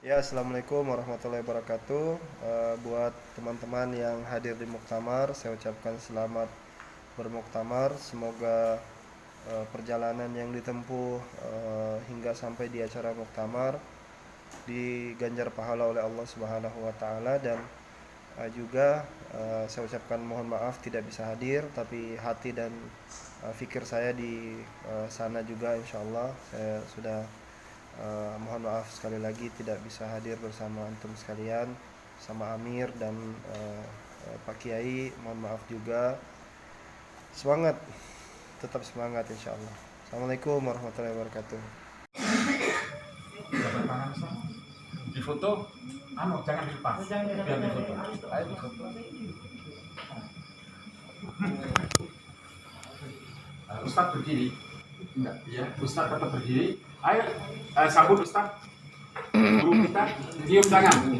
Ya, Assalamualaikum warahmatullahi wabarakatuh. Buat teman-teman yang hadir di Muktamar, saya ucapkan selamat bermuktamar. Semoga perjalanan yang ditempuh hingga sampai di acara Muktamar diganjar pahala oleh Allah Subhanahu wa taala, dan juga saya ucapkan mohon maaf tidak bisa hadir, tapi hati dan fikir saya di sana juga, insya Allah saya sudah mohon maaf sekali lagi tidak bisa hadir bersama antum sekalian, sama Amir dan Pak Kiai. Mohon maaf juga. Semangat, tetap semangat insya Allah. Assalamualaikum warahmatullahi wabarakatuh. Di foto, jangan dilepas, biar di foto. Ayo di foto. Ustaz berdiri. Enggak, ya. Ustaz tetap berdiri. Ayo, sambut Ustaz. Guru kita, cium tangan.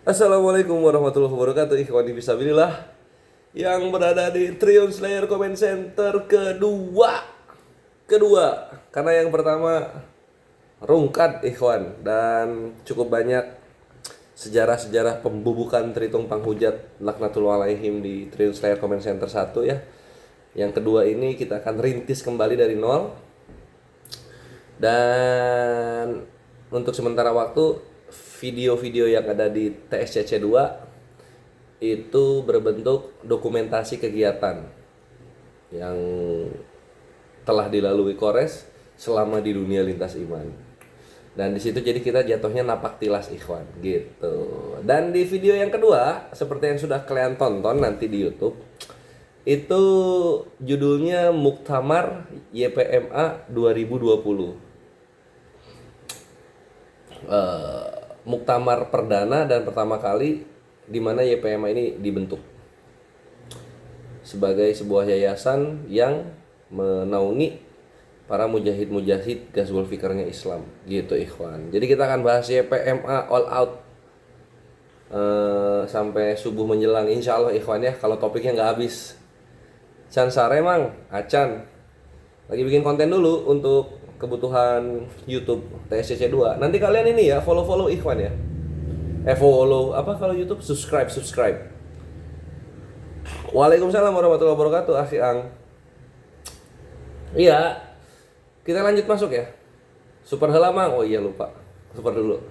Assalamualaikum warahmatullahi wabarakatuh. Ikhwani fisabilillah yang berada di Trion Slayer Comment Center kedua karena yang pertama rungkat ikhwan dan cukup banyak sejarah-sejarah pembubukan Tritung Panghujat laknatullah alaihim di Trion Slayer Comment Center 1 ya. Yang kedua ini kita akan rintis kembali dari nol. Dan untuk sementara waktu video-video yang ada di TSCC 2 itu berbentuk dokumentasi kegiatan yang telah dilalui Kores selama di dunia lintas iman. Dan di situ jadi kita jatuhnya napak tilas ikhwan gitu. Dan di video yang kedua seperti yang sudah kalian tonton nanti di YouTube itu judulnya Muktamar YPMA 2020. Muktamar perdana dan pertama kali di mana YPMA ini dibentuk sebagai sebuah yayasan yang menaungi para mujahid-mujahid Ghazwul Fikrnya Islam gitu ikhwan. Jadi kita akan bahas YPMA all out sampai subuh menjelang insya Allah ikhwan ya, kalau topiknya nggak habis. Can sare mang, acan lagi bikin konten dulu untuk kebutuhan YouTube TSCC 2. Nanti kalian ini ya follow ikhwan ya. Follow apa kalau YouTube? Subscribe. Waalaikumsalam warahmatullahi wabarakatuh, Akhi Ang. Iya. Kita lanjut masuk ya. Super heula Mang. Oh iya lupa. Super dulu.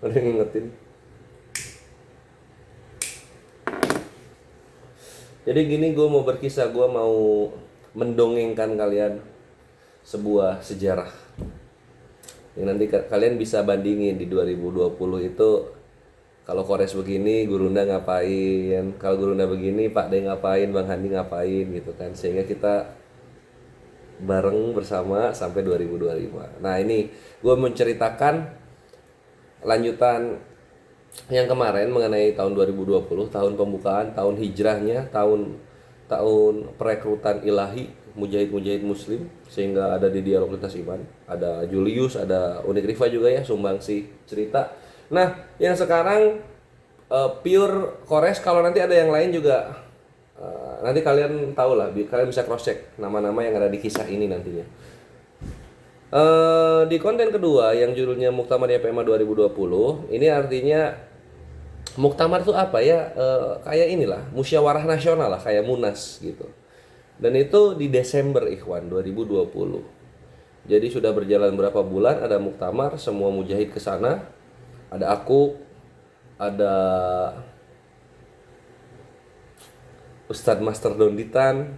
Ada yang ngingetin. Jadi gini, gue mau berkisah, gue mau mendongengkan kalian sebuah sejarah yang nanti kalian bisa bandingin di 2020 itu. Kalau Kores begini, Gurunda ngapain, kalau Gurunda begini, Pak De ngapain, Bang Handi ngapain gitu kan, sehingga kita bareng bersama sampai 2025. Nah ini gue menceritakan lanjutan yang kemarin mengenai tahun 2020, tahun pembukaan, tahun hijrahnya, tahun perekrutan ilahi mujahid-mujahid muslim sehingga ada di dialog lintas iman, ada Julius, ada Unik Rifa juga ya sumbangsi cerita. Nah yang sekarang pure Kores, kalau nanti ada yang lain juga nanti kalian tahu lah, kalian bisa cross check nama-nama yang ada di kisah ini nantinya. Di konten kedua yang judulnya Muktamar YPMA 2020 ini artinya Muktamar itu apa ya, kayak inilah musyawarah nasional lah, kayak Munas gitu. Dan itu di Desember ikhwan 2020. Jadi sudah berjalan berapa bulan ada muktamar, semua mujahid ke sana. Ada aku, ada Ustadz Master Donditan,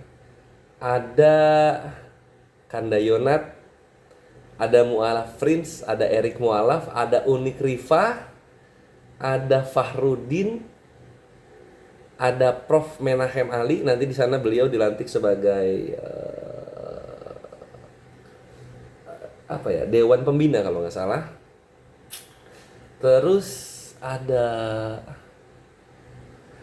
ada Kandayonat, ada Mu'alaf Prince, ada Erik Mu'alaf, ada Unik Rifa, ada Fahrudin, ada Prof Menahem Ali. Nanti di sana beliau dilantik sebagai apa ya, Dewan Pembina kalau nggak salah. Terus ada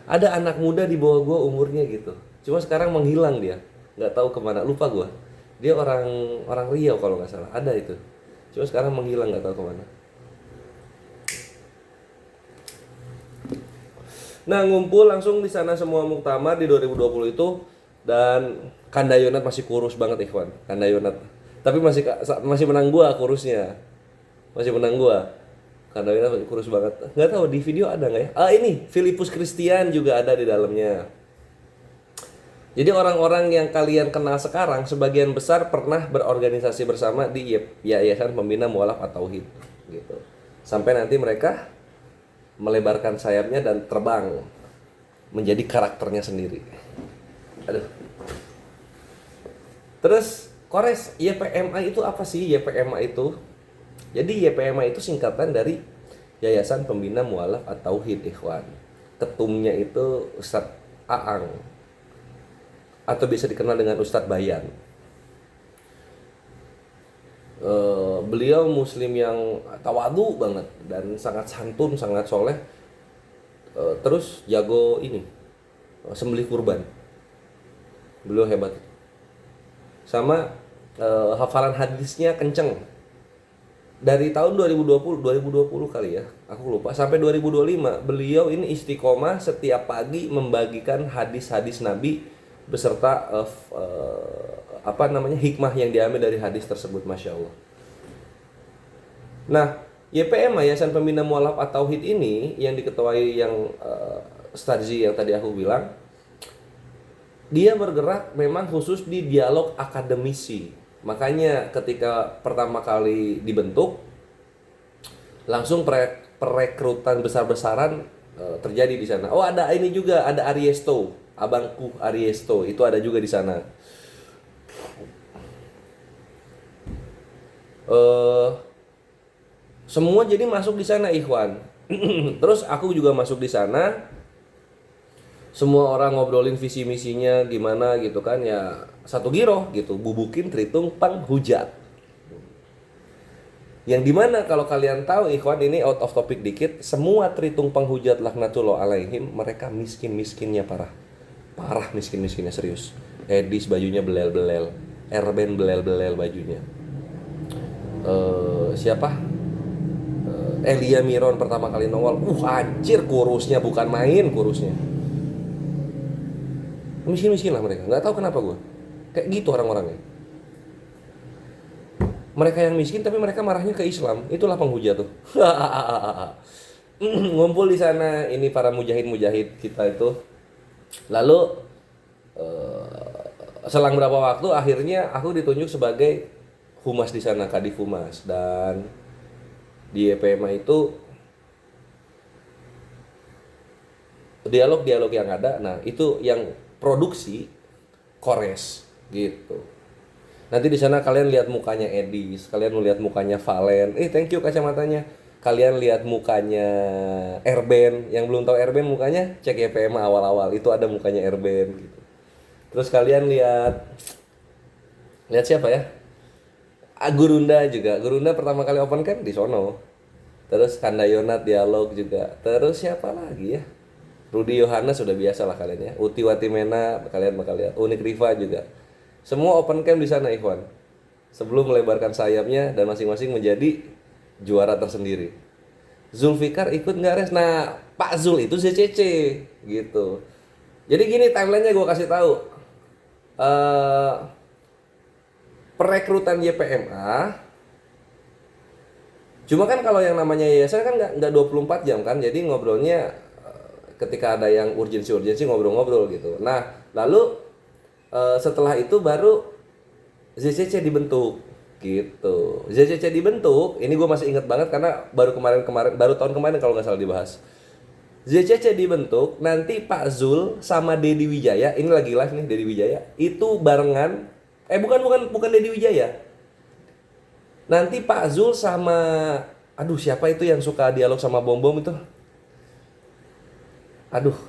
anak muda di bawah gue umurnya gitu, cuma sekarang menghilang dia, nggak tahu kemana, lupa gue. Dia orang Riau kalau nggak salah, ada itu, cuma sekarang menghilang nggak tahu kemana. Nah ngumpul langsung di sana semua muktamar di 2020 itu. Dan Kandayonat masih kurus banget ikhwan, Kandayonat. Tapi masih menang gua kurusnya. Masih menang gua. Kandayonat masih kurus banget. Nggak tahu di video ada nggak ya? Ini Filipus Christian juga ada di dalamnya. Jadi orang-orang yang kalian kenal sekarang sebagian besar pernah berorganisasi bersama di Yayasan Pembina Mu'alaf at-Tauhid gitu. Sampai nanti mereka melebarkan sayapnya dan terbang menjadi karakternya sendiri. Aduh. Terus Kores, YPMA itu apa sih YPMA itu? Jadi YPMA itu singkatan dari Yayasan Pembina Mu'alaf at-Tauhid ikhwan. Ketumnya itu Ustadz Aang atau bisa dikenal dengan Ustadz Bayan. Beliau muslim yang tawadu banget dan sangat santun, sangat soleh. Terus jago ini sembelih kurban. Beliau hebat. Sama hafalan hadisnya kenceng. dari tahun 2020 kali ya, aku lupa, sampai 2025 beliau ini istiqomah setiap pagi membagikan hadis-hadis Nabi beserta apa namanya, hikmah yang diambil dari hadis tersebut, masya Allah. Nah, YPM Yayasan Pembina Mualaf at-Tauhid ini yang diketuai yang Starzi yang tadi aku bilang, dia bergerak memang khusus di dialog akademisi. Makanya ketika pertama kali dibentuk, langsung perekrutan besar-besaran terjadi di sana. Oh, ada ini juga, ada Ariesto, abangku Ariesto, itu ada juga di sana. Semua jadi masuk di sana, ikhwan. Terus aku juga masuk di sana. Semua orang ngobrolin visi misinya gimana gitu kan ya, satu giroh gitu, bubukin Tritung Penghujat. Yang dimana kalau kalian tahu ikhwan, ini out of topic dikit, semua Tritung Penghujat laknatullah alaihim mereka miskin-miskinnya parah. Parah miskin-miskinnya, serius. Edis bajunya belel-belel, Erben belel-belel bajunya. Siapa? Elia Miron pertama kali nongol, anjir kurusnya bukan main kurusnya. Miskin-miskin lah mereka, nggak tahu kenapa gue kayak gitu orang-orangnya. Mereka yang miskin tapi mereka marahnya ke Islam, itulah penghujat tuh. Ngumpul di sana ini para mujahid-mujahid kita itu. Lalu selang berapa waktu akhirnya aku ditunjuk sebagai humas di sana, kadif humas. Dan di EPMA itu dialog-dialog yang ada, nah itu yang produksi Kores gitu. Nanti di sana kalian lihat mukanya Edis, kalian lihat mukanya Valen. Thank you kacamatanya. Kalian lihat mukanya Erben, yang belum tahu Erben mukanya cek YPM awal-awal, itu ada mukanya Erben gitu. Terus kalian lihat siapa ya? Gurunda juga. Gurunda pertama kali open kan di sono. Terus Kandayonat dialog juga. Terus siapa lagi ya? Rudy Yohana sudah biasa lah kalian ya. Uti Watimena kalian bakal lihat. Unik Riva juga. Semua open camp di sana ikhwan. Sebelum melebarkan sayapnya dan masing-masing menjadi juara tersendiri. Zulfikar ikut nggak res? Nah, Pak Zul itu ZCC gitu. Jadi gini timelinenya gue kasih tahu. Perekrutan YPMA. Cuma kan kalau yang namanya yayasan kan nggak 24 jam kan. Jadi ngobrolnya ketika ada yang urgensi ngobrol-ngobrol gitu. Nah, lalu setelah itu baru ZCC dibentuk gitu. ZCC dibentuk, ini gue masih inget banget karena baru tahun kemarin kalau nggak salah dibahas. ZCC dibentuk, nanti Pak Zul sama Dedi Wijaya, ini lagi live nih Dedi Wijaya, itu barengan, bukan Dedi Wijaya. Nanti Pak Zul sama, siapa itu yang suka dialog sama bom-bom itu?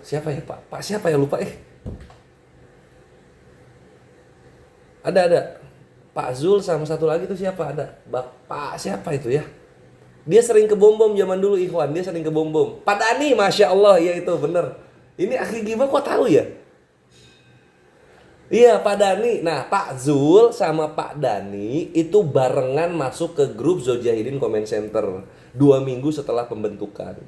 Siapa ya Pak? Siapa ya lupa Ada Pak Zul sama satu lagi tuh siapa? Ada Bapak siapa itu ya? Dia sering ke bom-bom zaman dulu ikhwan, dia sering ke bom-bom. Pak Dani, masya Allah, ya itu bener. Ini akhir gimana kok tahu ya? Iya Pak Dani. Nah Pak Zul sama Pak Dani itu barengan masuk ke grup Zojahidin Comment Center 2 minggu setelah pembentukan.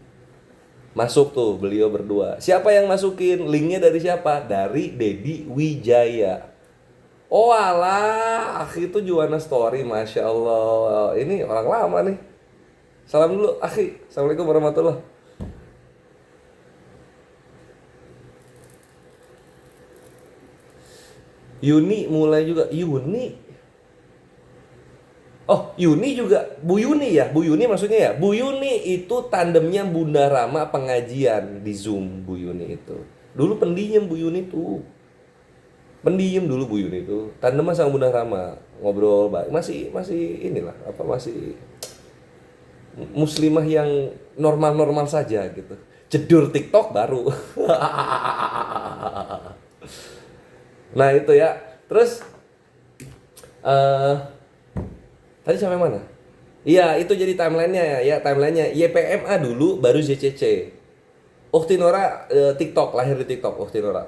Masuk tuh beliau berdua. Siapa yang masukin? Linknya dari siapa? Dari Dedi Wijaya. Oh alah, akhi itu Juwana Story, masya Allah. Ini orang lama nih. Salam dulu, akhi. Assalamualaikum warahmatullahi. Yuni mulai juga. Yuni juga, Bu Yuni ya, Bu Yuni maksudnya ya. Bu Yuni itu tandemnya Bunda Rama pengajian di Zoom, Bu Yuni itu. Dulu pendiam Bu Yuni tuh. Pendiam dulu Bu Yuni itu. Tandemnya sama Bunda Rama, ngobrol baik. Masih inilah, masih muslimah yang normal-normal saja gitu. Jedur TikTok baru. Nah, itu ya. Terus tadi sampai mana? Iya, itu jadi timelinenya ya, timelinenya YPMA dulu, baru ZCC. Uktinora TikTok, lahir di TikTok Uktinora.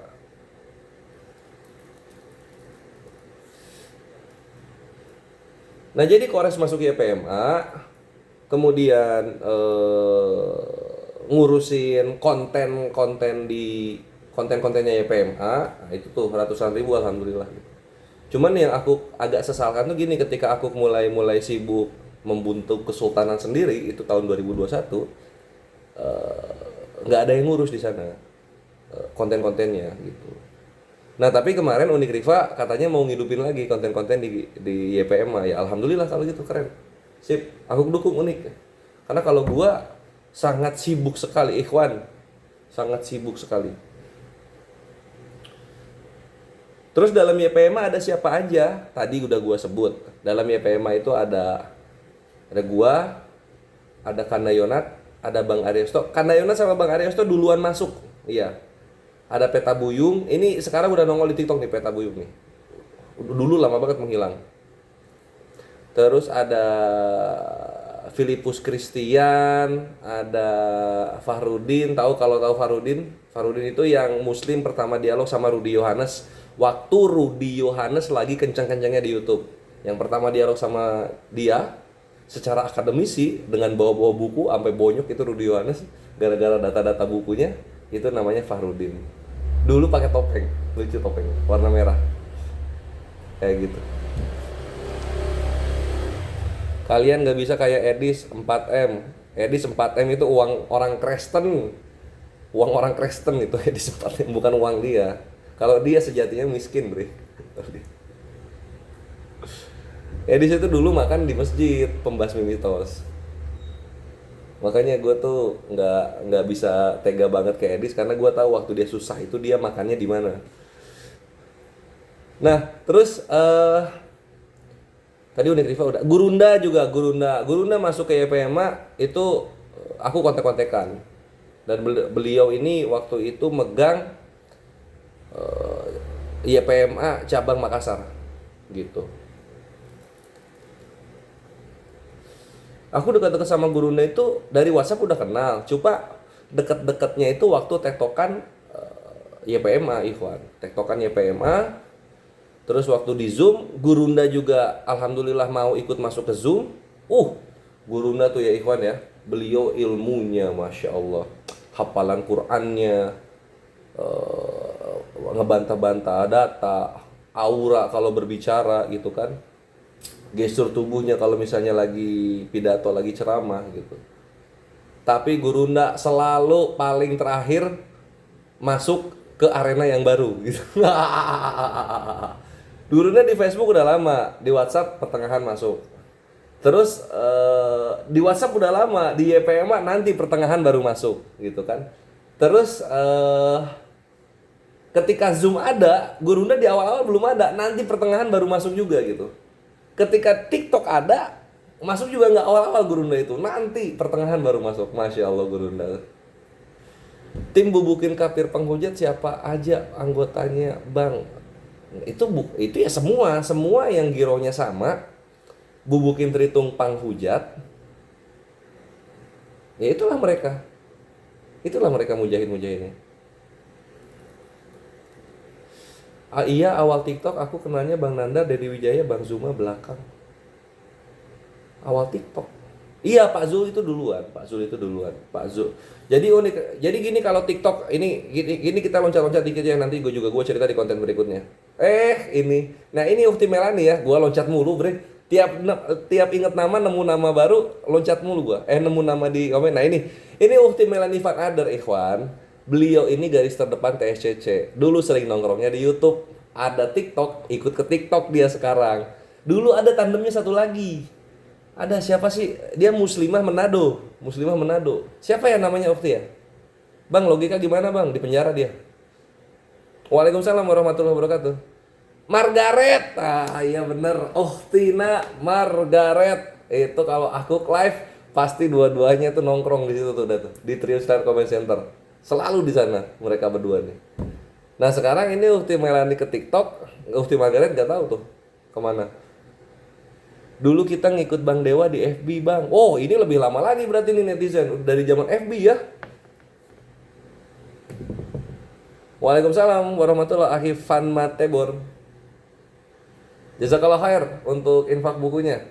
Nah, jadi Kores masuk YPMA, kemudian ngurusin konten-kontennya YPMA, nah itu tuh ratusan ribu alhamdulillah. Cuman yang aku agak sesalkan tuh gini, ketika aku mulai sibuk membentuk kesultanan sendiri itu tahun 2021, nggak ada yang ngurus di sana konten-kontennya gitu. Nah tapi kemarin Unik Riva katanya mau ngidupin lagi konten-konten di YPMA, ya alhamdulillah kalau gitu, keren, sip, aku dukung Unik. Karena kalau gua sangat sibuk sekali ikhwan, sangat sibuk sekali. Terus dalam YPMA ada siapa aja? Tadi udah gua sebut. Dalam YPMA itu ada gua, ada Kanayonat, ada Bang Aryosto. Kanayonat sama Bang Aryosto duluan masuk. Iya. Ada Peta Buyung. Ini sekarang udah nongol di TikTok nih Peta Buyung nih. Dulu lama banget menghilang. Terus ada Filipus Christian, ada Fahrudin. Kalau tahu Fahrudin? Fahrudin itu yang muslim pertama dialog sama Rudy Yohanes. Waktu Rudy Yohanes lagi kencang-kencangnya di YouTube. Yang pertama dialog sama dia secara akademisi dengan bawa-bawa buku sampai bonyok itu Rudy Yohanes gara-gara data-data bukunya, itu namanya Fahrudin. Dulu pakai topeng, lucu topeng warna merah. Kayak gitu. Kalian nggak bisa kayak Edis 4M. Edis 4M itu uang orang Kristen. Uang orang Kristen itu Edis 4M, bukan uang dia. Kalau dia sejatinya miskin, Bre. Edis itu dulu makan di masjid pembasmi mitos. Makanya gue tuh nggak bisa tega banget ke Edis, karena gue tahu waktu dia susah itu dia makannya di mana. Nah terus tadi Unik Riva udah. Gurunda masuk ke YPMA itu aku kontek-kontekan, dan beliau ini waktu itu megang YPMA cabang Makassar gitu. Aku dekat-dekat sama Gurunda itu dari WhatsApp udah kenal. Coba deket-deketnya itu waktu tektokan YPMA, Ikhwan. Tektokan YPMA. Terus waktu di Zoom, Gurunda juga alhamdulillah mau ikut masuk ke Zoom. Gurunda tuh ya Ikhwan ya, beliau ilmunya Masya Allah, hafalan Qur'annya, ngebantah-bantah data, aura kalau berbicara gitu kan, gestur tubuhnya kalau misalnya lagi pidato, lagi ceramah gitu. Tapi Gurunda selalu paling terakhir masuk ke arena yang baru gitu. Gurunda di Facebook udah lama, di WhatsApp pertengahan masuk. Terus di WhatsApp udah lama, di YPMA nanti pertengahan baru masuk gitu kan. Terus ketika Zoom ada, Gurunda di awal-awal belum ada, nanti pertengahan baru masuk juga gitu. Ketika TikTok ada, masuk juga nggak awal-awal Gurunda itu, nanti pertengahan baru masuk. Masya Allah Gurunda. Tim bubukin kapir penghujat siapa aja anggotanya Bang? Itu ya semua yang gironya sama, bubukin Tritung Panghujat. Ya itulah mereka mujahid-mujahidnya. Iya, awal TikTok aku kenalnya Bang Nanda, Dedi Wijaya, Bang Zuma belakang. Awal TikTok. Iya, Pak Zul itu duluan. Pak Zul. Jadi unik. Jadi gini, kalau TikTok ini gini kita loncat-loncat dikit ya, nanti gue cerita di konten berikutnya. Ini Ukti Melani ya, gue loncat mulu, Bre. Tiap inget nama, nemu nama baru, loncat mulu gue. Nemu nama di komen. Nah ini Ukti Melani Van Ader, Ikhwan. Beliau ini garis terdepan TSCC. Dulu sering nongkrongnya di YouTube. Ada TikTok, ikut ke TikTok dia sekarang. Dulu ada tandemnya satu lagi. Ada siapa sih? Dia Muslimah Manado. Siapa ya namanya Ukti ya? Bang, logika gimana Bang? Di penjara dia. Waalaikumsalam warahmatullahi wabarakatuh. Margaret. Iya bener. Uktina Margaret. Itu kalau aku live pasti dua-duanya tuh nongkrong di situ tuh, di Trio Star Comment Center. Selalu di sana mereka berdua nih. Nah sekarang ini Ukti Melani ke TikTok, Ukti Margaret nggak tahu tuh kemana. Dulu kita ngikut Bang Dewa di FB Bang. Oh ini lebih lama lagi berarti nih netizen, dari zaman FB ya. Waalaikumsalam warahmatullahi wabarakatuh. Van Matebor. Jazakallah khair untuk infak bukunya.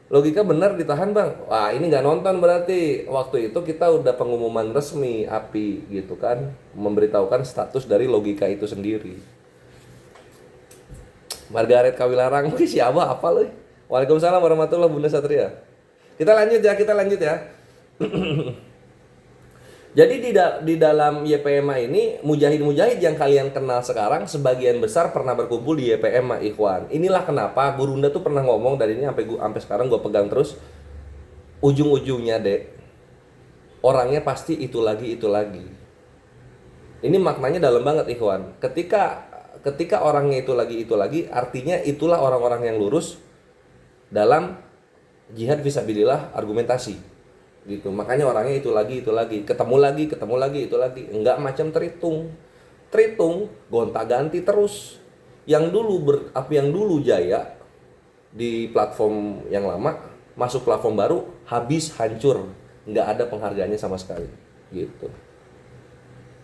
Logika benar ditahan bang. Wah ini nggak nonton berarti. Waktu itu kita udah pengumuman resmi API gitu kan, memberitahukan status dari logika itu sendiri. Margaret Kawilarang, wih siapa apa lu? Waalaikumsalam warahmatullahi Bunda Satria. Kita lanjut ya. Jadi di dalam YPMA ini mujahid-mujahid yang kalian kenal sekarang sebagian besar pernah berkumpul di YPMA Ikhwan. Inilah kenapa Gurunda tuh pernah ngomong dari ini sampai sekarang gue pegang terus, ujung-ujungnya dek orangnya pasti itu lagi. Ini maknanya dalam banget Ikhwan. Ketika orangnya itu lagi artinya itulah orang-orang yang lurus dalam jihad fisabilillah argumentasi. Gitu, makanya orangnya itu lagi, ketemu lagi, itu lagi, enggak macam teritung, gonta-ganti terus. Yang dulu jaya di platform yang lama, masuk platform baru, habis hancur, enggak ada penghargaannya sama sekali, gitu.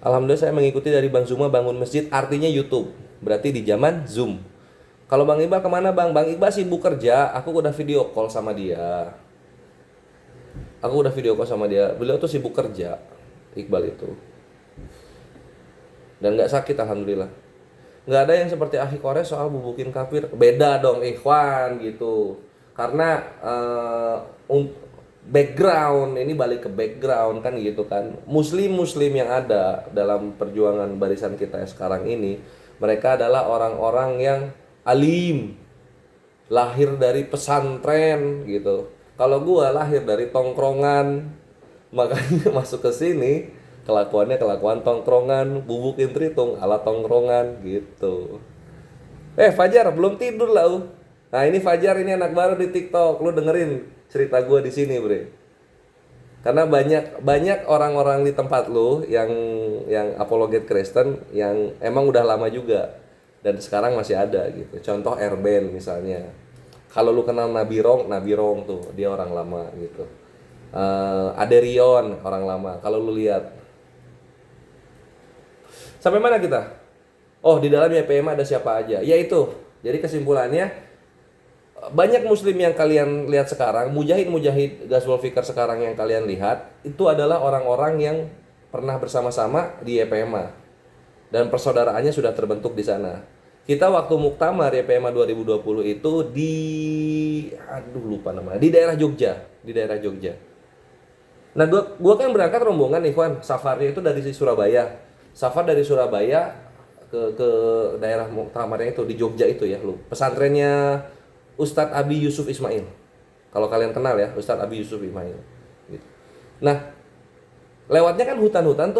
Alhamdulillah saya mengikuti dari Bang Zuma bangun masjid, artinya YouTube, berarti di zaman Zoom. Kalau Bang Iqbal kemana Bang? Bang Iqbal sibuk kerja, aku udah video call sama dia. Beliau tuh sibuk kerja, Iqbal itu. Dan nggak sakit alhamdulillah. Nggak ada yang seperti Akhi Kores soal bubukin kafir. Beda dong Ikhwan gitu. Karena background, ini balik ke background kan gitu kan. Muslim yang ada dalam perjuangan barisan kita sekarang ini, mereka adalah orang-orang yang alim, lahir dari pesantren gitu. Kalau gua lahir dari tongkrongan, makanya masuk ke sini kelakuannya kelakuan tongkrongan, bubukin tritung ala tongkrongan gitu. Fajar belum tidur lah lu. Nah ini Fajar, ini anak baru di TikTok, lu dengerin cerita gua di sini bre. Karena banyak orang-orang di tempat lu yang apologet Kristen yang emang udah lama juga dan sekarang masih ada gitu. Contoh Erben misalnya. Kalau lu kenal Nabi Rong tuh, dia orang lama gitu. Aderion orang lama. Kalau lu lihat, sampai mana kita? Oh di dalam YPMA ada siapa aja? Yaitu, jadi kesimpulannya banyak Muslim yang kalian lihat sekarang, mujahid Ghazwul Fikr sekarang yang kalian lihat, itu adalah orang-orang yang pernah bersama-sama di YPMA dan persaudaraannya sudah terbentuk di sana. Kita waktu muktamar YPMA 2020 itu di daerah Jogja. Nah, gua kan berangkat rombongan nih, Ikhwan. Safarnya itu dari Surabaya. Safar dari Surabaya ke daerah muktamarnya itu di Jogja itu ya, lu. Pesantrennya Ustadz Abi Yusuf Ismail. Kalau kalian kenal ya, Ustadz Abi Yusuf Ismail. Gitu. Nah, lewatnya kan hutan-hutan.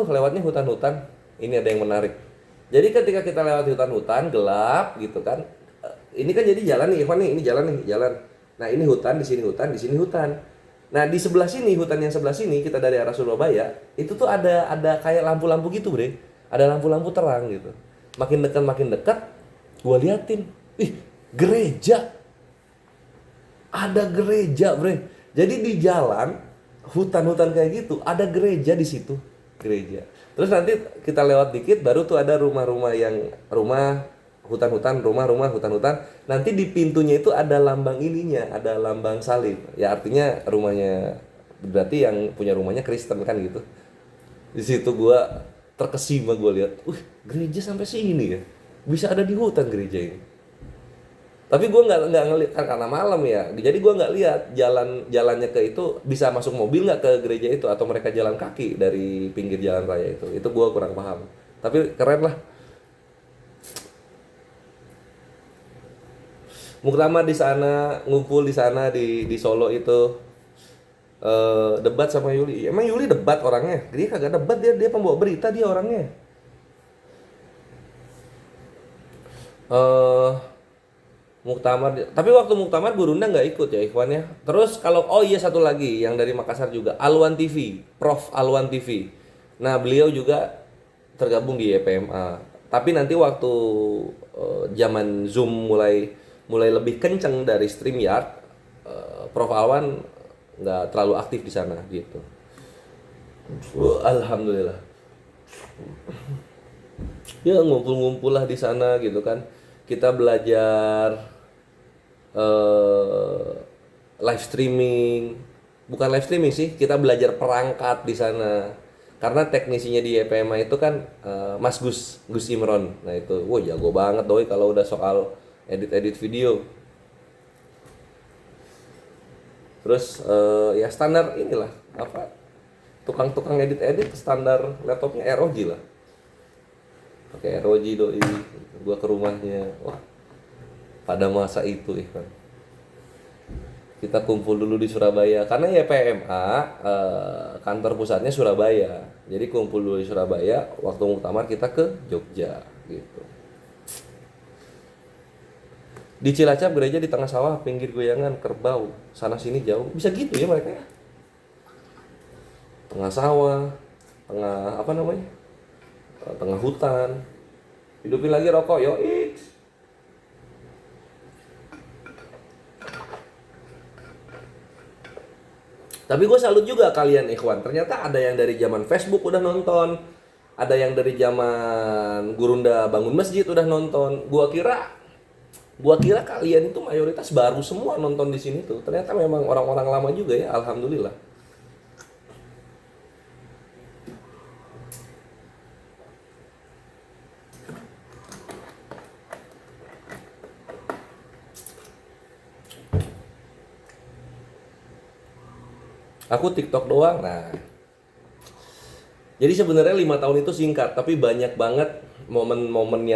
Ini ada yang menarik. Jadi ketika kita lewat hutan-hutan gelap gitu kan, ini kan jadi jalan nih Ikhwan nih, ini jalan. Nah ini hutan, di sini hutan. Nah di sebelah sini, hutan yang sebelah sini, kita dari arah Surabaya, itu tuh ada kayak lampu-lampu gitu bre, ada lampu-lampu terang gitu. Makin dekat, gua liatin, gereja, ada gereja bre. Jadi di jalan hutan-hutan kayak gitu, ada gereja di situ, gereja. Terus nanti kita lewat dikit baru tuh ada rumah-rumah hutan-hutan. Nanti di pintunya itu ada lambang ada lambang salib. Ya artinya rumahnya, berarti yang punya rumahnya Kristen kan gitu. Di situ gua terkesima, gua lihat, gereja sampai sini ya. Bisa ada di hutan gereja ini. Tapi gue nggak ngeliat kan karena malam ya, jadi gue nggak lihat jalannya ke itu bisa masuk mobil nggak ke gereja itu atau mereka jalan kaki dari pinggir jalan raya itu gue kurang paham. Tapi keren lah. Muktamar di sana, ngumpul di sana di Solo itu, debat sama Yuli. Emang Yuli debat orangnya? Dia kagak debat, dia pembawa berita dia orangnya. Muktamar, tapi waktu muktamar Gurunda nggak ikut ya Ikhwan ya. Terus kalau satu lagi yang dari Makassar juga, Alwan TV, Prof Alwan TV. Nah beliau juga tergabung di YPMA. Tapi nanti waktu zaman Zoom mulai lebih kenceng dari StreamYard, Prof Alwan nggak terlalu aktif di sana gitu. Alhamdulillah. Ya ngumpul-ngumpul lah di sana gitu kan. Kita belajar live streaming, bukan live streaming sih, kita belajar perangkat di sana. Karena teknisinya di YPMA itu kan Mas Gus Imron. Nah itu, wah jago banget doi kalau udah soal edit video. Terus ya standar inilah apa, tukang edit standar laptopnya ROG lah, pakai ROG doi. Gua ke rumahnya, wah pada masa itu Ikhwan, kita kumpul dulu di Surabaya karena YPMA kantor pusatnya Surabaya, jadi kumpul dulu di Surabaya. Waktu muktamar kita ke Jogja gitu. Di Cilacap gereja di tengah sawah, pinggir goyangan kerbau, sana sini jauh, bisa gitu ya mereka ya. Tengah sawah, tengah apa namanya, tengah hutan, hidupin lagi rokok, yoi. Tapi gue salut juga kalian Ikhwan, ternyata ada yang dari zaman Facebook udah nonton, ada yang dari zaman Gurunda bangun masjid udah nonton. Gua kira kalian itu mayoritas baru semua nonton di sini tuh. Ternyata memang orang-orang lama juga ya, alhamdulillah. Aku TikTok doang. Nah, jadi sebenarnya 5 tahun itu singkat, tapi banyak banget momen-momen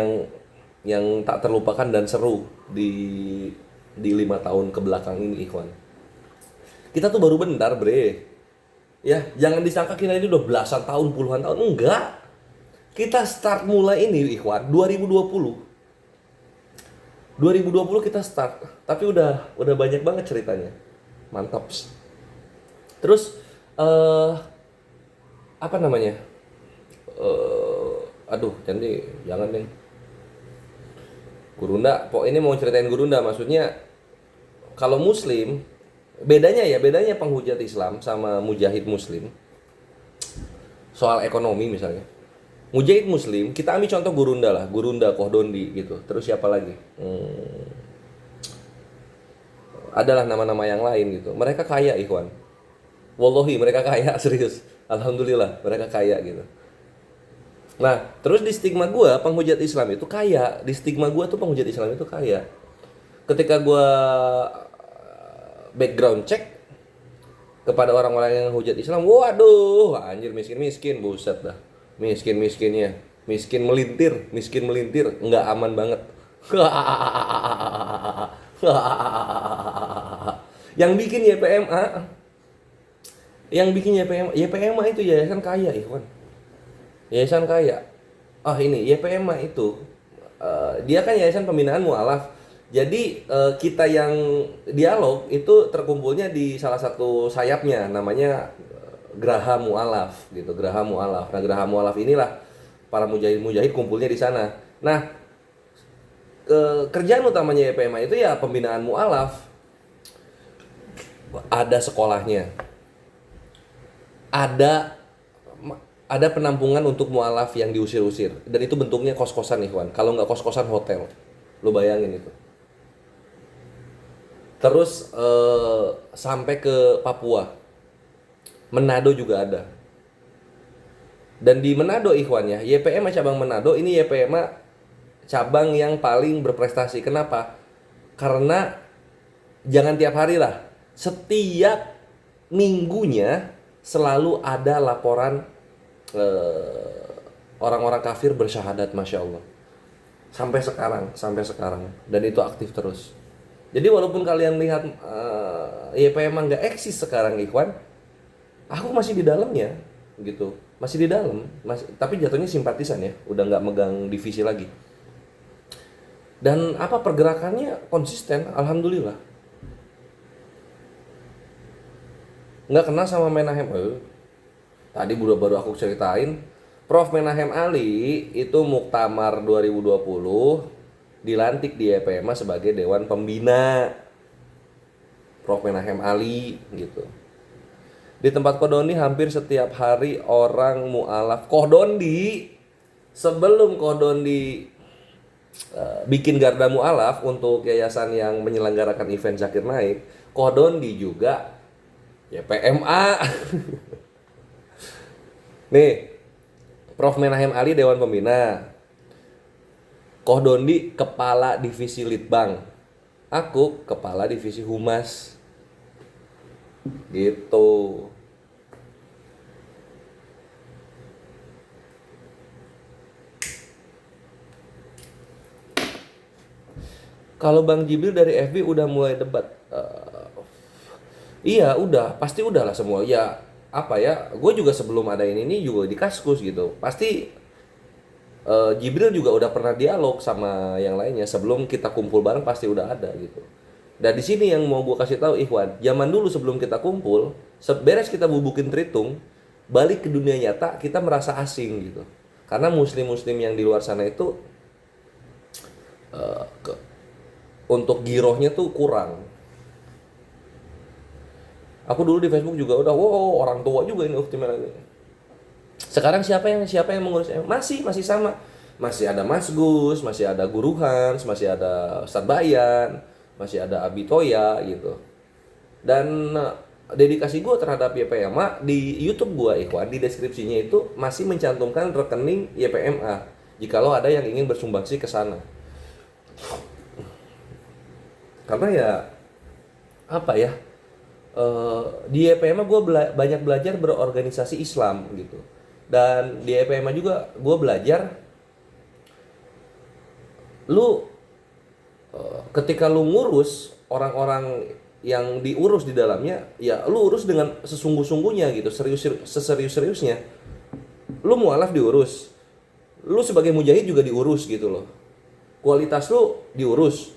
yang tak terlupakan dan seru di 5 tahun ke belakang ini Ikhwan. Kita tuh baru bentar bre. Ya, jangan disangka kita ini udah belasan tahun, puluhan tahun. Enggak. Kita start mulai ini Ikhwan 2020 kita start. Tapi udah banyak banget ceritanya. Mantap. Terus apa namanya? Aduh, jangan deh. Gurunda, ini mau ceritain Gurunda, maksudnya kalau Muslim bedanya penghujat Islam sama mujahid Muslim soal ekonomi misalnya. Mujahid Muslim, kita ambil contoh Gurunda, Kohdondi gitu. Terus siapa lagi? Adalah nama-nama yang lain gitu. Mereka kaya Ikhwan. Wallahi mereka kaya serius. Alhamdulillah mereka kaya gitu. Nah, terus di stigma gue penghujat Islam itu kaya. Di stigma gue tuh penghujat Islam itu kaya. Ketika gue background check kepada orang-orang yang hujat Islam, waduh, anjir miskin-miskin, buset dah. Miskin-miskinnya, miskin melintir, nggak aman banget. Yang bikin YPMA itu yayasan kaya, Ikhwan. Yayasan kaya. Ini YPMA itu dia kan yayasan pembinaan mualaf. Jadi kita yang dialog itu terkumpulnya di salah satu sayapnya, namanya Geraha Mualaf gitu, Geraha Mualaf. Nah, Geraha Mualaf inilah para mujahid kumpulnya di sana. Nah, kerjaan utamanya YPMA itu ya pembinaan mualaf. Ada sekolahnya. Ada penampungan untuk mualaf yang diusir-usir, dan itu bentuknya kos-kosan Ikhwan. Kalau nggak kos-kosan, hotel. Lo bayangin itu. Terus sampai ke Papua, Manado juga ada. Dan di Manado Ikhwan ya, YPMA cabang Manado ini YPMA cabang yang paling berprestasi. Kenapa? Karena jangan tiap hari lah, setiap minggunya selalu ada laporan orang-orang kafir bersyahadat, masya Allah, sampai sekarang, dan itu aktif terus. Jadi walaupun kalian lihat YPMA nggak eksis sekarang Ikhwan, aku masih di dalamnya gitu, masih di dalam, tapi jatuhnya simpatisan ya, udah nggak megang divisi lagi. Dan pergerakannya konsisten, alhamdulillah. Nggak kenal sama Menahem. Tadi baru aku ceritain, Prof Menahem Ali itu muktamar 2020 dilantik di YPMA sebagai Dewan Pembina. Prof Menahem Ali gitu. Di tempat Kohdondi hampir setiap hari orang mualaf Kohdondi. Sebelum Kohdondi bikin garda mualaf untuk yayasan yang menyelenggarakan event Zakir Naik, Kodondi juga YPMA. Nih, Prof Menahem Ali Dewan Pembina, Kodondi Kepala Divisi Litbang, aku Kepala Divisi Humas. Gitu. Kalau Bang Jibril dari FB udah mulai debat, iya udah, pasti udah lah semua. Ya apa ya, gue juga sebelum ada ini juga di Kaskus gitu. Pasti Jibril juga udah pernah dialog sama yang lainnya sebelum kita kumpul bareng, pasti udah ada gitu. Dan di sini yang mau gue kasih tahu Ikhwan, zaman dulu sebelum kita kumpul, beres kita bubukin Tritung, balik ke dunia nyata kita merasa asing gitu. Karena muslim-muslim yang di luar sana itu untuk girohnya tuh kurang. Aku dulu di Facebook juga udah, wow, orang tua juga ini Ukti Merah ini. Sekarang siapa yang mengurus? Masih sama. Masih ada Mas Gus, masih ada Guru Hans, masih ada Ustadz Bayan, masih ada Abi Toya gitu. Dan dedikasi gue terhadap YPMA di YouTube gue, Ikhwan, di deskripsinya itu masih mencantumkan rekening YPMA jikalau ada yang ingin bersumbangsi ke sana. Karena ya apa ya, di YPMA gue banyak belajar berorganisasi Islam gitu. Dan di YPMA juga gue belajar lu ketika lu ngurus orang-orang yang diurus di dalamnya, ya lu urus dengan sesungguh-sungguhnya gitu, seserius-seriusnya. Lu mualaf diurus, lu sebagai mujahid juga diurus gitu loh. Kualitas lu diurus,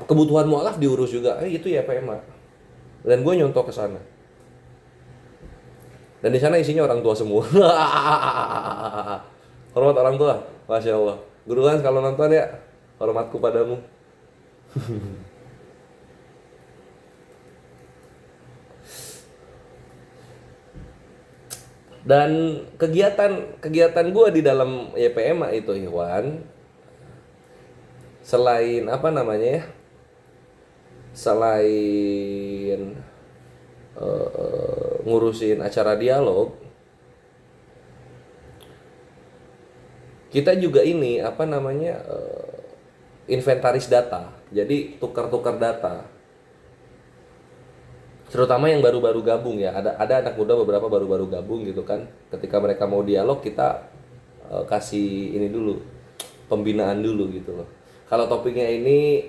kebutuhan mualaf diurus juga, itu ya PMA. Dan gue nyontoh ke sana. Dan di sana isinya orang tua semua. Hormat orang tua, masya Allah. Guru Hans kalau nonton ya, hormatku padamu. Dan kegiatan gue di dalam YPMA itu, Iwan, selain apa namanya ya, selain ngurusin acara dialog, kita juga ini apa namanya, inventaris data. Jadi tukar-tukar data, terutama yang baru-baru gabung ya. Ada anak muda beberapa baru-baru gabung gitu kan. Ketika mereka mau dialog, kita kasih ini dulu, pembinaan dulu gitu loh. Kalau topiknya ini,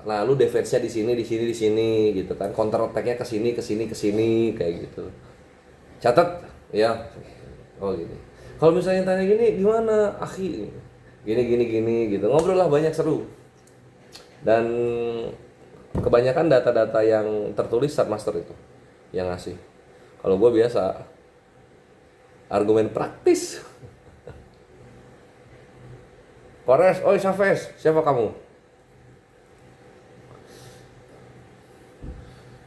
lalu defense-nya di sini gitu kan. Counter attack-nya ke sini kayak gitu. Catat ya. Oh gini. Kalau misalnya tanya gini, gimana akhi? Gini gitu. Ngobrol lah, banyak, seru. Dan kebanyakan data-data yang tertulis Master itu yang ngasih. Kalau gue biasa argumen praktis. Kores, oi Safes, siapa kamu?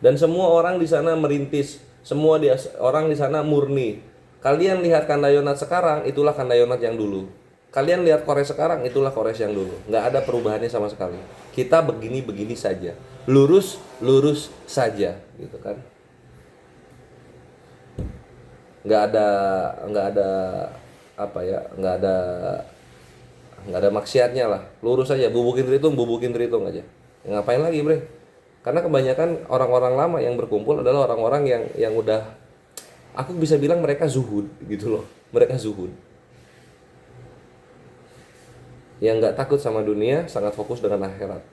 Dan semua orang di sana merintis, orang di sana murni. Kalian lihat Kandayonat sekarang, itulah Kandayonat yang dulu. Kalian lihat Kores sekarang, itulah Kores yang dulu. Nggak ada perubahannya sama sekali. Kita begini saja, lurus saja, gitu kan. Nggak ada apa ya, nggak ada maksiatnya lah. Lurus aja, bubukin tritung aja. Ngapain lagi, bre? Karena kebanyakan orang-orang lama yang berkumpul adalah orang-orang yang udah, aku bisa bilang mereka zuhud gitu loh. Mereka zuhud. Yang nggak takut sama dunia, sangat fokus dengan akhirat.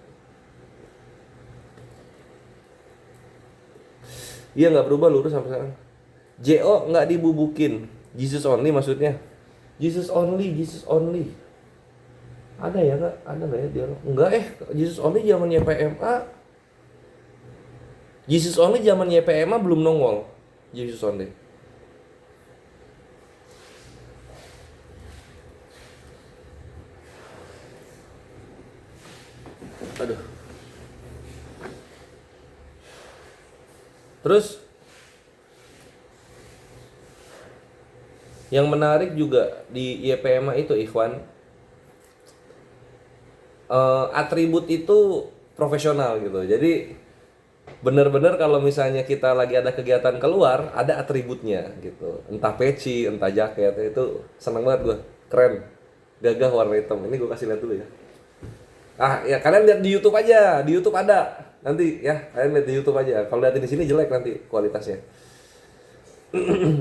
Iya, nggak berubah, lurus sampai sekarang. JO nggak dibubukin, Jesus only maksudnya. Jesus only. Ada ya nggak? Ada nggak ya dia? Enggak, Jesus only zaman YPMA. Jesus only zaman YPMA belum nongol. Jesus only. Aduh. Terus yang menarik juga di YPMA itu, Ikhwan, atribut itu profesional gitu. Jadi bener-bener kalau misalnya kita lagi ada kegiatan keluar, ada atributnya gitu. Entah peci, entah jaket, itu seneng banget gue. Keren. Gagah warna hitam. Ini gue kasih lihat dulu ya. Ah, ya kalian lihat di YouTube aja. Di YouTube ada. Nanti ya, kalian lihat di YouTube aja. Kalau lihat di sini jelek nanti kualitasnya.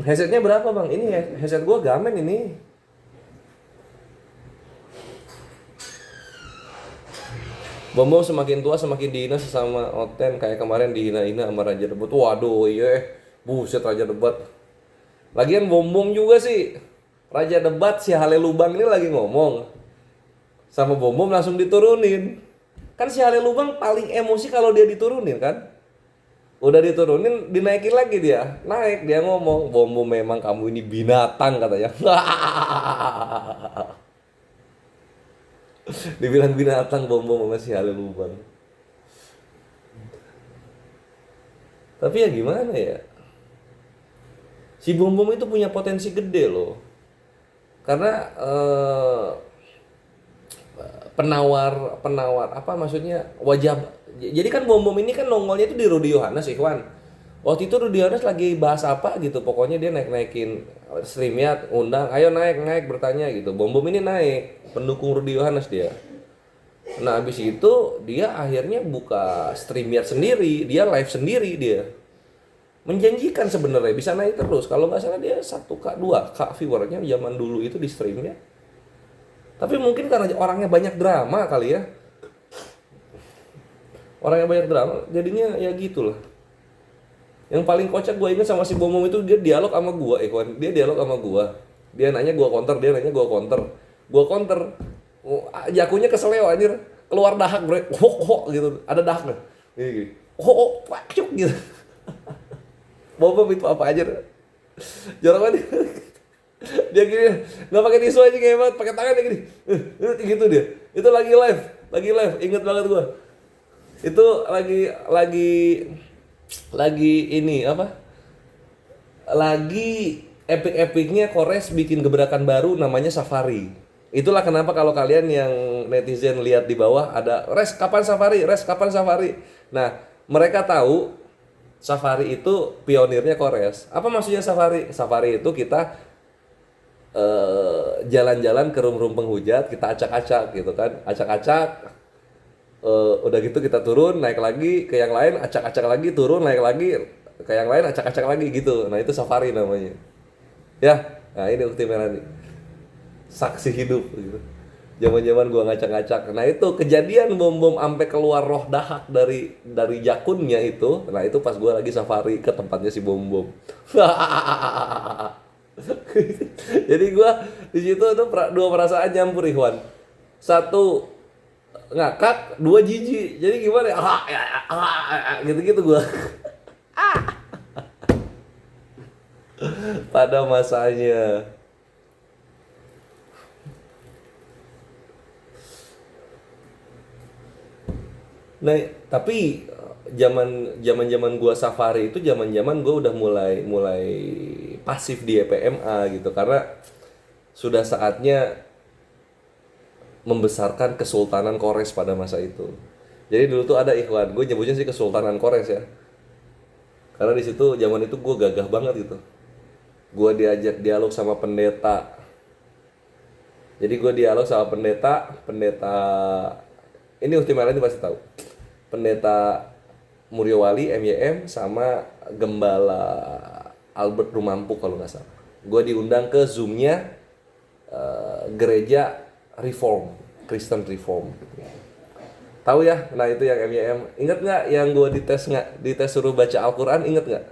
Headsetnya berapa, Bang? Ini headset gue Gamen ini. Bom semakin tua semakin dihina sesama Oten, kayak kemarin dihina-hina sama Raja Debat. Waduh, iya, buset Raja Debat. Lagian Bom juga sih. Raja Debat si Hale Lubang ini lagi ngomong sama Bom langsung diturunin. Kan si Hale Lubang paling emosi kalau dia diturunin kan. Udah diturunin, dinaikin lagi dia. Naik, dia ngomong, Bom memang kamu ini binatang katanya. Dibilang binatang Bom sama si Hale Lubang. Tapi ya gimana ya? Si Bom itu punya potensi gede loh. Karena penawar apa maksudnya wajah. Jadi kan Bom ini kan nongolnya itu di Rudy Yohanes, Ikhwan. Waktu itu Rudy Yohanes lagi bahas apa gitu, pokoknya dia naik-naikin streamnya, undang, ayo naik bertanya gitu. Bom ini naik, pendukung Rudy Yohanes dia. Nah abis itu dia akhirnya buka streamnya sendiri, dia live sendiri dia. Menjanjikan sebenarnya bisa naik terus. Kalau nggak salah dia 1K 2K viewernya zaman dulu itu di streamnya. Tapi mungkin karena orangnya banyak drama kali ya. Orangnya banyak drama, jadinya ya gitulah. Yang paling kocak gue ingat sama si Bomom itu dia dialog sama gue, Kawan. Dia dialog sama gue. Dia nanya gue counter, dia nanya gue counter. Gue counter. Jakunya keseleo anjir. Keluar dahak, bro. Ho gitu. Ada dahaknya. Gini. Ho, pakcuk gitu. Bomom itu apa aja? Jorok banget. Dia gini, nggak pakai tisu aja kayak banget, pakai tangan dia gini. Gitu dia. Itu lagi live. Ingat banget gue. Itu lagi ini apa? Lagi epic-epicnya Kores bikin gebrakan baru namanya Safari. Itulah kenapa kalau kalian yang netizen lihat di bawah ada res kapan Safari. Nah, mereka tahu Safari itu pionirnya Kores. Apa maksudnya Safari? Safari itu kita jalan-jalan ke rum-rum penghujat, kita acak-acak gitu kan. Acak-acak. Udah gitu kita turun, naik lagi ke yang lain, acak-acak lagi, turun, naik lagi ke yang lain, acak-acak lagi gitu. Nah itu Safari namanya. Ya, nah ini Ukti Melani. Saksi hidup gitu. Zaman-zaman gua ngacak-ngacak. Nah itu kejadian Bom sampai keluar roh dahak dari jakunnya itu. Nah itu pas gua lagi Safari ke tempatnya si Bom. Jadi gua di situ tuh dua perasaan nyampur, Ikhwan. Satu ngakak, dua jijik. Jadi gimana ya? Gitu-gitu gua. Pada masanya. Nah, tapi zaman gua Safari itu zaman gua udah mulai pasif di EPMA gitu karena sudah saatnya membesarkan Kesultanan Kores pada masa itu. Jadi dulu tuh ada Ikhwan, gue nyebutnya sih Kesultanan Kores ya. Karena di situ zaman itu gue gagah banget gitu. Gue diajak dialog sama pendeta. Jadi gue dialog sama pendeta ini Ultimate ini pasti tahu. Pendeta Muryowali MYM sama Gembala Albert Rumampu kalau nggak salah. Gue diundang ke Zoom-nya gereja Reform, Kristen Reform. Tahu ya? Nah itu yang MYM. Ingat nggak yang gue dites suruh baca Al-Quran? Ingat nggak?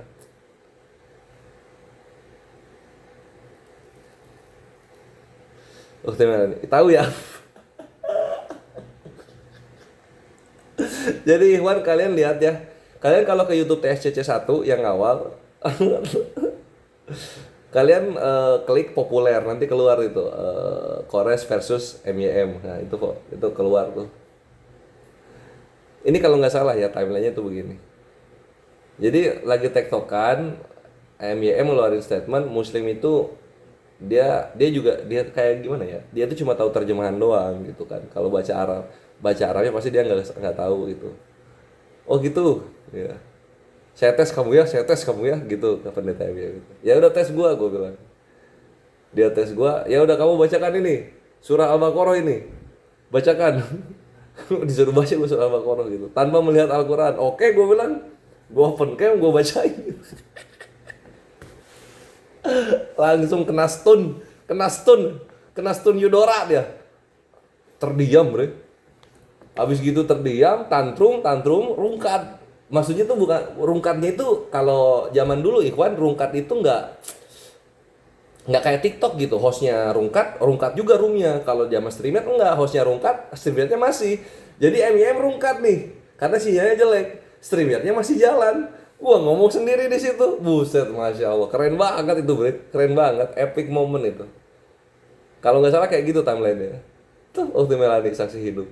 Oh teman, tahu ya? Jadi Ikhwan kalian lihat ya. Kalian kalau ke YouTube TSCC 1 yang awal kalian klik populer nanti keluar itu Kores versus MYM. Nah itu kok itu keluar tuh. Ini kalau nggak salah ya timelinenya tuh begini. Jadi lagi tektokan, MYM ngeluarin statement Muslim itu dia kayak gimana ya? Dia tuh cuma tahu terjemahan doang gitu kan. Kalau baca Arab, baca Arabnya pasti dia nggak tahu gitu. Oh gitu, ya. Saya tes kamu ya, gitu ke pendeta MYM gitu. Ya udah tes gue bilang. Dia tes gua, ya udah kamu bacakan ini surah Al-Baqarah ini, bacakan. Disuruh baca gua surah Al-Baqarah gitu, tanpa melihat Al-Quran. Oke, gua bilang, gua open cam, gua bacain. Langsung kena stun Yudora dia. Terdiam, bre. Habis gitu terdiam, tantrum, rungkat. Maksudnya tuh bukan rungkatnya itu kalau zaman dulu Ikhwan, rungkat itu nggak kayak TikTok gitu, hostnya rungkat juga roomnya. Kalau zaman streamer enggak, hostnya rungkat, streamernya masih. Jadi MIM rungkat nih, karena sinyalnya jelek, streamernya masih jalan. Gua ngomong sendiri di situ, buset, masya Allah, keren banget itu, bre, keren banget, epic moment itu. Kalau nggak salah kayak gitu timelinenya. Tuh, Ukti Melani saksi hidup.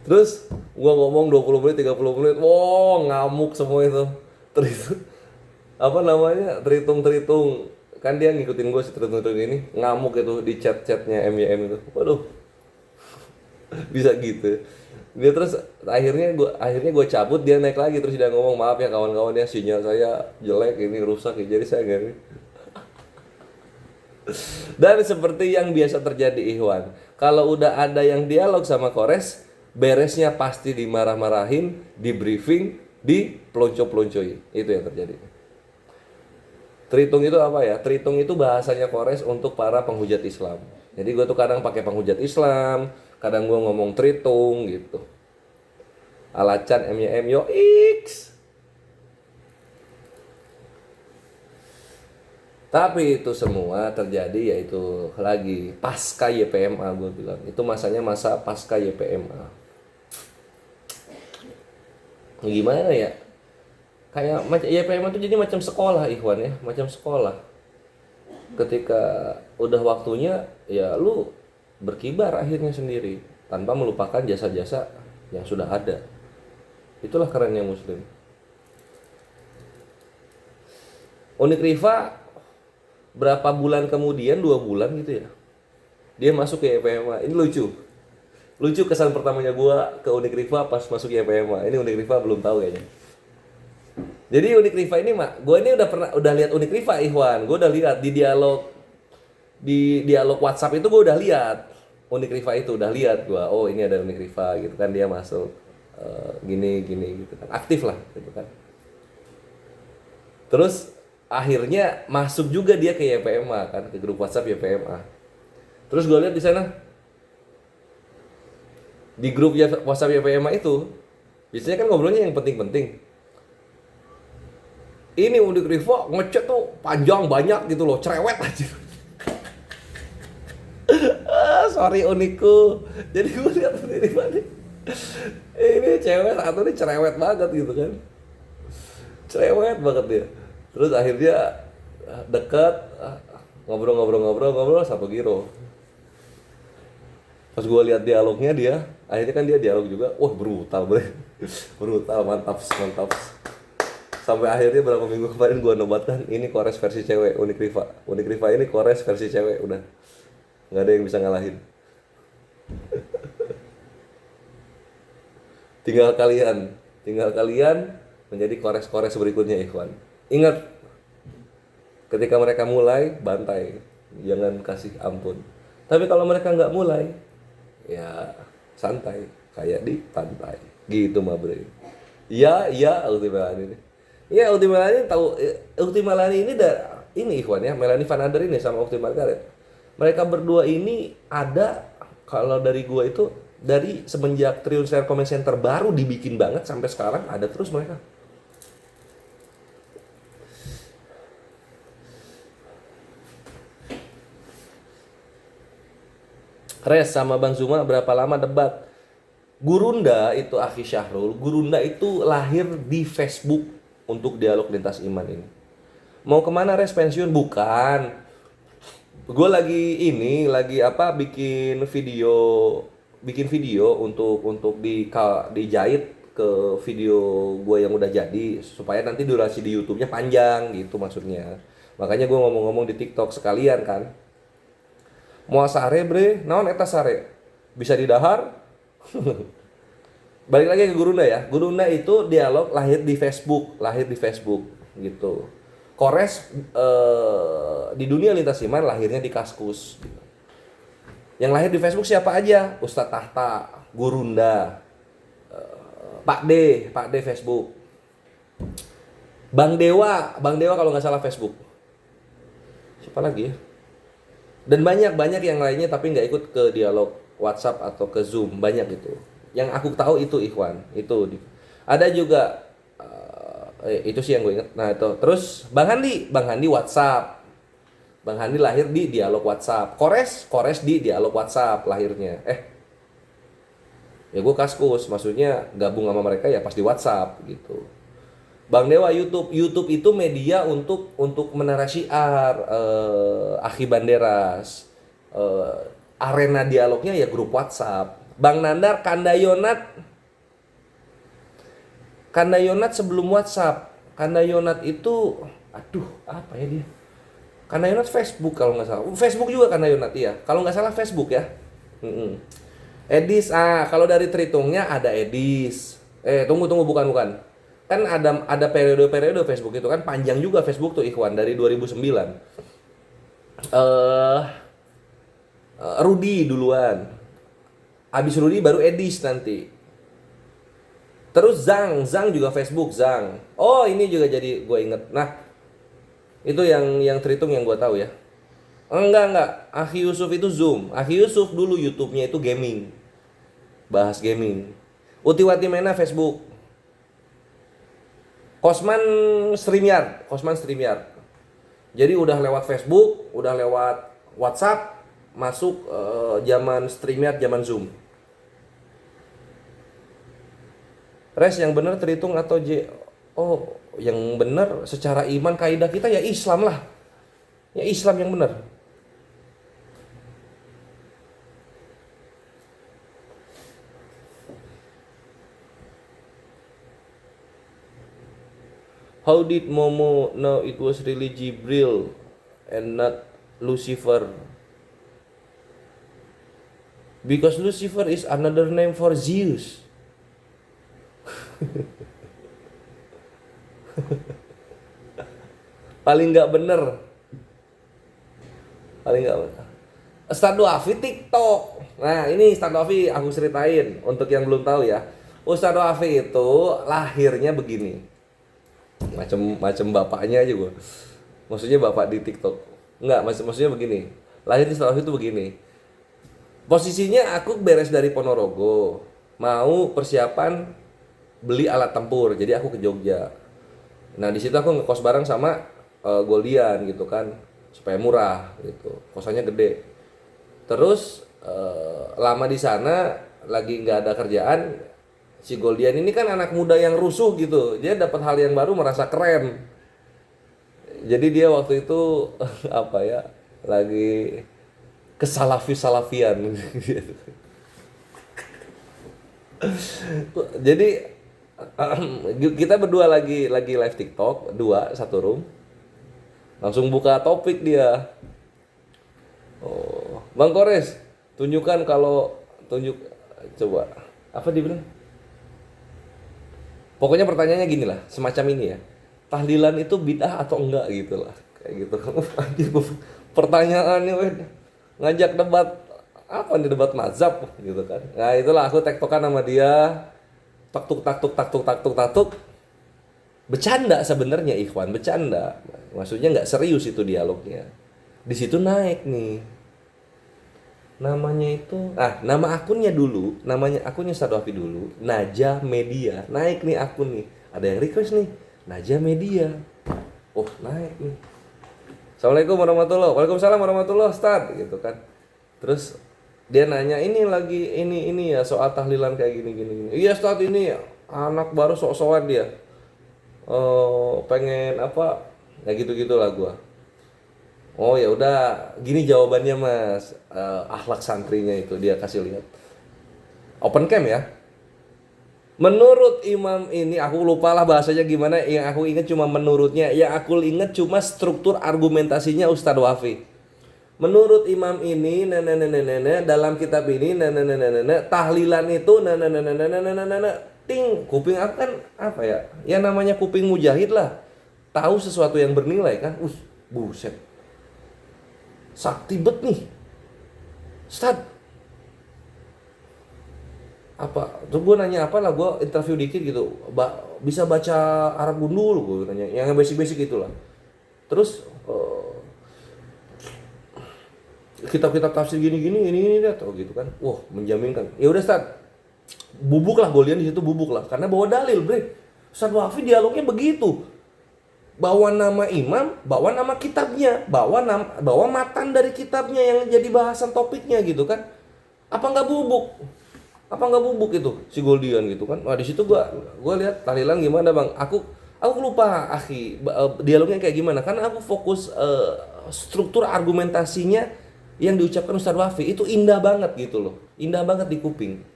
Terus gua ngomong 20 menit, 30 menit, wow, ngamuk semua itu. Terus apa namanya, terhitung kan dia ngikutin gue terhitung ini, ngamuk itu di chatnya MYM itu. Waduh, bisa gitu dia. Terus akhirnya gue cabut, dia naik lagi, terus dia ngomong, maaf ya kawan-kawan ya, sinyal saya jelek ini, rusak ya, jadi saya nggak ini. Dan seperti yang biasa terjadi Ikhwan, kalau udah ada yang dialog sama Kores, beresnya pasti dimarah-marahin, di briefing, di pelonco-peloncoin. Itu yang terjadi. Tritung itu apa ya? Tritung itu bahasanya Kores untuk para penghujat Islam. Jadi gue tuh kadang pakai penghujat Islam, kadang gue ngomong tritung gitu. Alacan MYM yo X. Tapi itu semua terjadi yaitu lagi pasca YPMA, gue bilang. Itu masanya masa pasca YPMA. Gimana ya? Kayak YPMA itu jadi macam sekolah Ikhwan ya, macam sekolah. Ketika udah waktunya ya lu berkibar akhirnya sendiri tanpa melupakan jasa-jasa yang sudah ada. Itulah kerennya Muslim. Unik Rifa berapa bulan kemudian, 2 bulan gitu ya, dia masuk ke YPMA. Ini lucu kesan pertamanya gua ke Unik Rifa pas masuk YPMA. Ini Unik Rifa belum tahu kayaknya. Jadi Unik Rifa ini gue ini udah lihat Unik Rifa Ikhwan, gue udah lihat di dialog WhatsApp itu, gue udah lihat Unik Rifa itu, udah lihat gue, oh ini ada Unik Rifa gitu kan, dia masuk gini gitu kan, aktif lah gitu kan. Terus akhirnya masuk juga dia ke YPMA kan, ke grup WhatsApp YPMA. Terus gue lihat di sana di grup WhatsApp YPMA itu biasanya kan ngobrolnya yang penting-penting. Ini Unik Rifa ngechat tuh panjang banyak gitu loh, cerewet aja. Sorry Unikku. Jadi gue lihat Unik Rifa nih, ini cewek satu nih cerewet banget gitu kan, cerewet banget dia. Terus akhirnya dekat, ngobrol 1 giro. Pas gue lihat dialognya dia, akhirnya kan dia dialog juga, wah brutal bre, brutal, mantap. Sampai akhirnya berapa minggu kemarin gue nobatkan, ini Kores versi cewek Unik Rifa. Unik Rifa ini Kores versi cewek, udah nggak ada yang bisa ngalahin. tinggal kalian menjadi Kores berikutnya Ikhwan. Ingat, ketika mereka mulai, bantai, jangan kasih ampun. Tapi kalau mereka nggak mulai, ya santai, kayak di pantai gitu mah bre. Iya Ukti Melani. Ya Ukti Melani tahu, Ukti Melani ini Ikhwan ya, Melanie Van Ander ini sama Ukti Margaret. Mereka berdua ini ada, kalau dari gua itu dari semenjak Triun Share Comment Center baru dibikin banget sampai sekarang ada terus mereka. Res sama Bang Zuma berapa lama debat? Gurunda itu Akhi Syahrul, Gurunda itu lahir di Facebook untuk dialog lintas iman ini. Mau kemana Res, pensiun? Bukan. Gue lagi bikin video untuk dijahit ke video gue yang udah jadi supaya nanti durasi di YouTube-nya panjang gitu maksudnya. Makanya gue ngomong-ngomong di TikTok sekalian kan. Moal sare bre, naon eta sare? Bisa didahar? Balik lagi ke Gurunda ya. Gurunda itu dialog lahir di Facebook gitu. Kores di dunia lintas iman lahirnya di Kaskus. Gitu. Yang lahir di Facebook siapa aja? Ustadz Tahta, Gurunda, Pak D Facebook. Bang Dewa kalau nggak salah Facebook. Siapa lagi ya? Dan banyak yang lainnya tapi nggak ikut ke dialog WhatsApp atau ke Zoom, banyak gitu. Yang aku tahu itu Ikhwan, ada juga itu sih yang gue inget. Nah itu terus Bang Handi WhatsApp. Bang Handi lahir di dialog WhatsApp. Kores di dialog WhatsApp lahirnya. Ya gue Kaskus, maksudnya gabung sama mereka ya pas di WhatsApp gitu. Bang Dewa YouTube itu media untuk menara syiar, Akhi Banderas, arena dialognya ya grup WhatsApp. Bang Nandar Kandayonat sebelum WhatsApp. Kandayonat itu apa ya dia? Kandayonat Facebook kalau nggak salah. Facebook juga Kandayonat ya. Kalau nggak salah Facebook ya. Edis, kalau dari Tritungnya ada Edis. Tunggu bukan. Kan ada periode Facebook itu kan panjang juga Facebook tuh Ikhwan dari 2009. Rudi duluan. Abis Rudi baru Edis nanti. Terus Zang juga Facebook Zang. Oh ini juga jadi gue inget. Nah itu yang Tritung yang gue tahu ya. Enggak. Akhi Yusuf itu Zoom. Akhi Yusuf dulu YouTube-nya itu gaming. Bahas gaming. Utiwati Mena Facebook. Kosman StreamYard. Jadi udah lewat Facebook, udah lewat WhatsApp, masuk zaman StreamYard, zaman Zoom. Res yang benar Tritung atau J? Oh, yang benar secara iman kaidah kita ya Islam lah. Ya Islam yang benar. How did Momo know it was really Jibril and not Lucifer? Because Lucifer is another name for Zeus. Paling nggak bener. Ustadz Doafi TikTok. Nah ini Ustadz Doafi aku ceritain untuk yang belum tahu ya. Ustadz Doafi itu lahirnya begini. Macam bapaknya aja gue. Maksudnya bapak di TikTok. Enggak, maksudnya begini. Lahir di Doafi itu begini. Posisinya aku beres dari Ponorogo, mau persiapan beli alat tempur. Jadi aku ke Jogja. Nah di situ aku ngekos bareng sama Goldian gitu kan, supaya murah gitu. Kosannya gede. Terus lama di sana lagi nggak ada kerjaan. Si Goldian ini kan anak muda yang rusuh gitu. Dia dapat hal yang baru merasa keren. Jadi dia waktu itu apa ya? Lagi kesalafian gitu. Jadi kita berdua lagi live TikTok, satu room. Langsung buka topik dia. Oh, Bang Kores, tunjuk coba. Apa dia bilang? Pokoknya pertanyaannya gini lah, semacam ini ya. Tahlilan itu bid'ah atau enggak gitu lah. Kayak gitu. Anjir, pertanyaannya ngajak debat apa nih, debat mazhab gitu kan. Nah, itulah aku tektokan sama dia. Taktuk. Bercanda sebenarnya Ikhwan, bercanda. Maksudnya nggak serius itu dialognya. Di situ naik nih. Namanya itu, nama akunnya Sadoafi dulu, Najah Media. Naik nih akun nih. Ada yang request nih, Najah Media. Oh, naik nih. Assalamualaikum warahmatullahi wabarakatuh. Waalaikumsalam warahmatullahi wabarakatuh gitu kan. Terus dia nanya ini ya soal tahlilan kayak gini. Iya Ustaz, ini anak baru sok-sokan dia. Pengen apa? Ya gitu-gitulah gua. Oh ya udah, gini jawabannya Mas. Akhlak santrinya itu dia kasih lihat. Open cam ya. Menurut imam ini, aku lupa lah bahasanya gimana. Yang aku ingat cuma menurutnya. Yang aku ingat cuma struktur argumentasinya Ustadz Wafi. menurut imam ini dalam kitab ini tahlilan itu ting, kuping aku kan apa ya? Ya namanya kuping mujahid lah. Tahu sesuatu yang bernilai kan. Buset. Sakti bet nih. Ustad. Apa? Terus gue nanya apa lah, gue interview dikit gitu. Bisa baca Arab gundul, gue nanya. Yang basic-basic itulah. Terus kitab-kitab tafsir gini dah, gitu kan. Wah, menjaminkan. Ya udah Ustad. Bubuk lah, golian di situ bubuk lah. Karena bawa dalil, bre. Ustad Wafi dialognya begitu. Bawa nama imam, bawa nama kitabnya, bawa matan dari kitabnya yang jadi bahasan topiknya gitu kan. Apa nggak bubuk itu si Goldian gitu kan. Wah, di situ gua lihat tahlilan gimana bang. Aku lupa akhi dialognya kayak gimana, karena aku fokus struktur argumentasinya yang diucapkan Ustadz Wafi itu indah banget gitu loh, indah banget di kuping,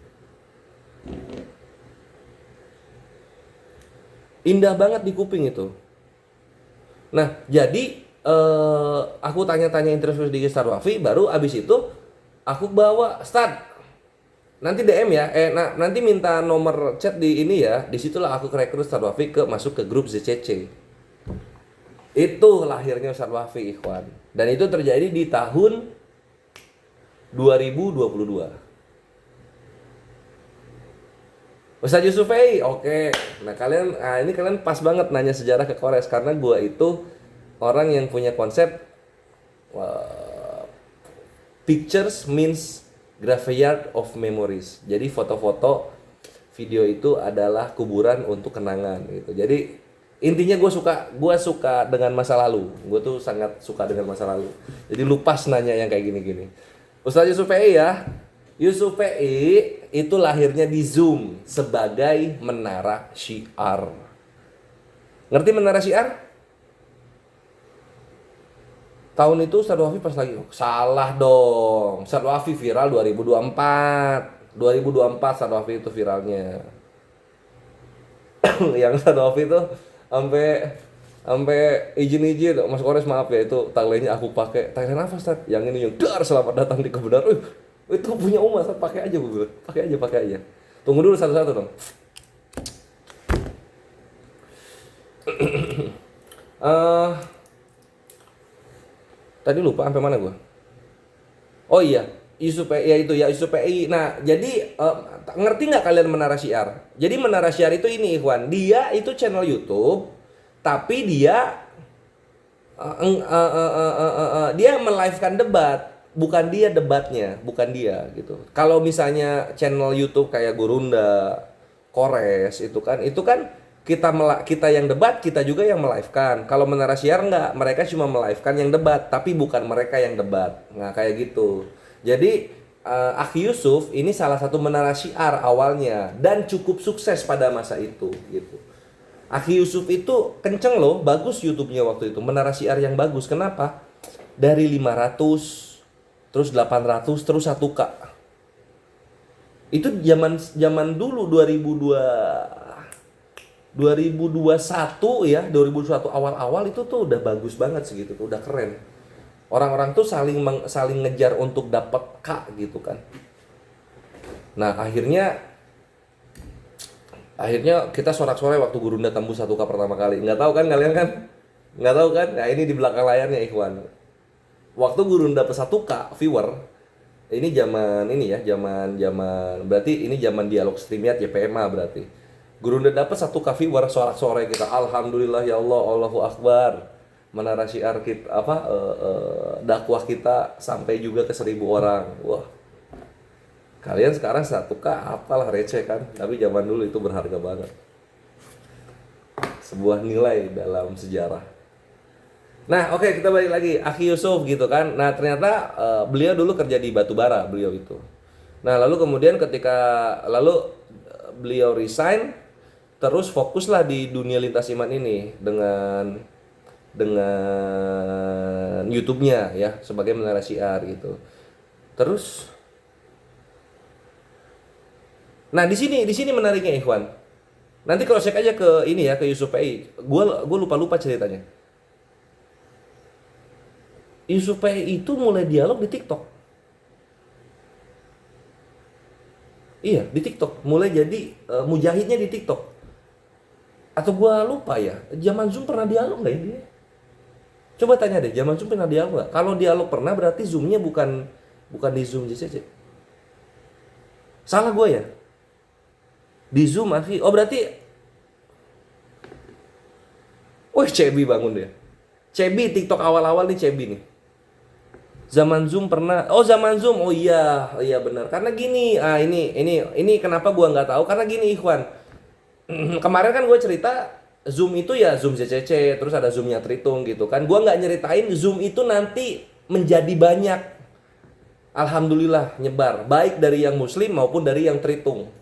indah banget di kuping itu. Nah, jadi aku tanya-tanya interview di Ustadz Wafi, baru abis itu aku bawa Ustadz, nanti DM ya, nanti minta nomor chat di ini ya. Disitulah aku rekrut Ustadz Wafi masuk ke grup ZCC. Itu lahirnya Ustadz Wafi, ikhwan. Dan itu terjadi di tahun 2022. Ustadz Yusuf Fei, oke. Nah ini kalian pas banget nanya sejarah ke Kores, karena gua itu orang yang punya konsep pictures means graveyard of memories. Jadi foto-foto, video itu adalah kuburan untuk kenangan gitu. Jadi intinya gue suka dengan masa lalu. Gue tuh sangat suka dengan masa lalu. Jadi lupas nanya yang kayak gini-gini. Ustadz Yusuf Pei ya. Yusuf Pei itu lahirnya di Zoom sebagai menara syiar. Ngerti menara syiar? Tahun itu Ustadz Wafi pas lagi, salah dong. Ustadz Wafi viral 2024. 2024 Ustadz Wafi itu viralnya. Yang Ustadz Wafi itu sampai izin Mas Kores maaf ya, itu tagline-nya aku pakai. Tagline apa Ustadz? Yang ini yang dar selamat datang di kebenaran. Itu punya umat, Ustadz, pakai aja Bu. Pakai aja. Tunggu dulu satu-satu dong. Tadi lupa sampai mana gua? Oh iya, Yusuf PI ya itu ya, Yusuf PI. Nah, jadi ngerti nggak kalian menara syiar? Jadi menara syiar itu ini Ikhwan, dia itu channel YouTube, tapi dia dia melive-kan debat, bukan dia debatnya, bukan dia gitu. Kalau misalnya channel YouTube kayak Gurunda, Kores itu kan kita yang debat, kita juga yang melive-kan. Kalau menara syiar enggak, mereka cuma melive-kan yang debat, tapi bukan mereka yang debat. Nah, kayak gitu. Jadi Akhi Yusuf ini salah satu menara syiar awalnya dan cukup sukses pada masa itu gitu. Akhi Yusuf itu kenceng loh, bagus YouTube-nya waktu itu. Menara syiar yang bagus. Kenapa? Dari 500 terus 800 terus 1K. Itu zaman dulu 2021 ya, 2021 awal-awal itu tuh udah bagus banget segitu, tuh udah keren. Orang-orang tuh saling ngejar untuk dapat K gitu kan. Nah, akhirnya kita sorak-sorai waktu Gurunda tembus 1K pertama kali. Nggak tahu kan kalian kan? Nggak tahu kan? Nah, ini di belakang layarnya Ikhwan. Waktu Gurunda dapat 1K viewer, ini zaman berarti ini zaman dialog streamyard YPMA berarti. Gurunda dapat 1K viewer, sorak-sorai kita, alhamdulillah ya Allah, Allahu Akbar. Menara syiar kita dakwah kita sampai juga ke 1000 orang. Wah. Kalian sekarang 1K apalah receh kan, tapi zaman dulu itu berharga banget. Sebuah nilai dalam sejarah. Nah, oke, kita balik lagi Akhi Yusuf gitu kan. Nah, ternyata beliau dulu kerja di batubara, beliau itu. Nah, lalu kemudian beliau resign, terus fokuslah di dunia lintas iman ini dengan YouTube-nya ya sebagai menara syiar gitu. Terus nah, di sini menariknya Ikhwan. Nanti kalau cek aja ke ini ya, ke Yusuf PI. Gua lupa ceritanya. Yusuf PI itu mulai dialog di TikTok. Iya, di TikTok. Mulai jadi mujahidnya di TikTok. Atau gua lupa ya, zaman Zoom pernah dialog nggak ya dia? Coba tanya deh, zaman Zoom pernah dialog nggak? Kalau dialog pernah, berarti Zoom-nya bukan di Zoom JCC. Salah gua ya? Di Zoom, akhi. Oh berarti, wih Cebi bangun deh. Cebi TikTok awal-awal nih Cebi nih. Zaman Zoom pernah. Oh zaman Zoom. Oh iya, iya benar. Karena gini, ini kenapa gua nggak tahu? Karena gini Ikhwan. Kemarin kan gue cerita Zoom itu ya Zoom JCC, terus ada Zoomnya Tritung gitu kan. Gue nggak nyeritain Zoom itu nanti menjadi banyak. Alhamdulillah nyebar, baik dari yang Muslim maupun dari yang Tritung.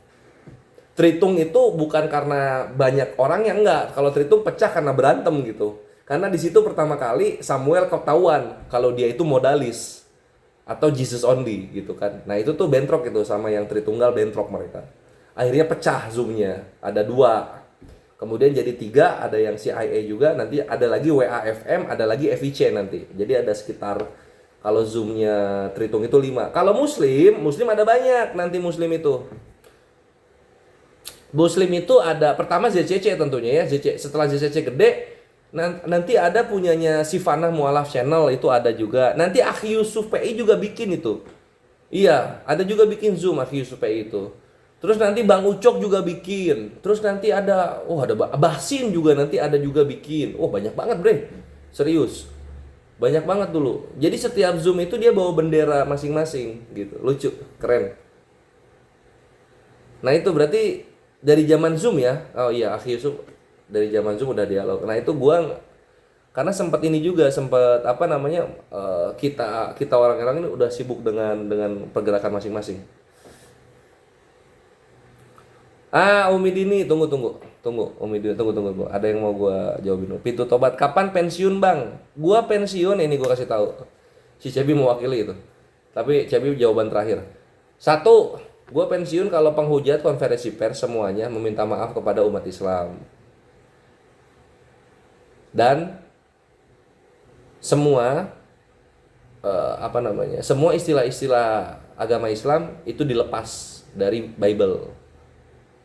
Tritung itu bukan karena banyak orang yang enggak. Kalau Tritung pecah karena berantem gitu. Karena di situ pertama kali Samuel ketahuan kalau dia itu modalis atau Jesus only gitu kan. Nah itu tuh bentrok gitu sama yang Tritunggal, bentrok mereka. Akhirnya pecah Zoom-nya, ada 2. Kemudian jadi 3, ada yang CIA juga, nanti ada lagi WAFM, ada lagi FIC nanti. Jadi ada sekitar, kalau Zoom-nya Tritung itu 5. Kalau Muslim ada banyak nanti Muslim itu. Muslim itu ada, pertama ZCC tentunya ya, setelah ZCC gede, nanti ada punyanya Sifanah Mualaf Channel, itu ada juga. Nanti Akhi Yusuf PI juga bikin itu. Iya, ada juga bikin Zoom Akhi Yusuf PI itu. Terus nanti Bang Ucok juga bikin. Terus nanti ada, ada Basin juga nanti ada juga bikin. Banyak banget bre. Serius. Banyak banget dulu. Jadi setiap Zoom itu dia bawa bendera masing-masing gitu. Lucu, keren. Nah itu berarti dari zaman Zoom ya. Oh iya, Akhi Yusuf dari zaman Zoom udah dialog. Nah itu gua karena sempat ini juga kita orang-orang ini udah sibuk dengan pergerakan masing-masing. Umi Dini, tunggu. Umi Dini, tunggu. Ada yang mau gua jawabin. Pintu tobat, kapan pensiun bang? Gua pensiun, ini gua kasih tahu. Si Cebi mewakili itu. Tapi Cebi jawaban terakhir. 1, gua pensiun kalau penghujat konferensi pers semuanya meminta maaf kepada umat Islam. Dan semua semua istilah-istilah agama Islam itu dilepas dari Bible.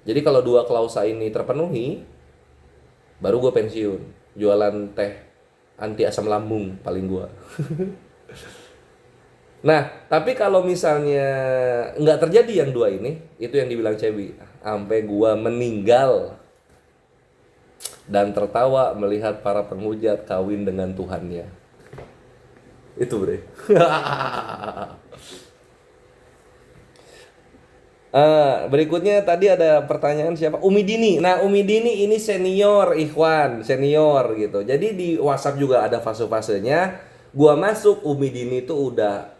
Jadi kalau 2 klausa ini terpenuhi, baru gue pensiun. Jualan teh anti asam lambung paling gue. Nah, tapi kalau misalnya nggak terjadi yang 2 ini, itu yang dibilang Cebi, sampai gue meninggal dan tertawa melihat para penghujat kawin dengan Tuhannya. Itu bre. Berikutnya tadi ada pertanyaan siapa? Umi Dini. Nah, Umi Dini ini senior Ikhwan, senior gitu. Jadi di WhatsApp juga ada fase-fasenya. Gua masuk Umi Dini itu udah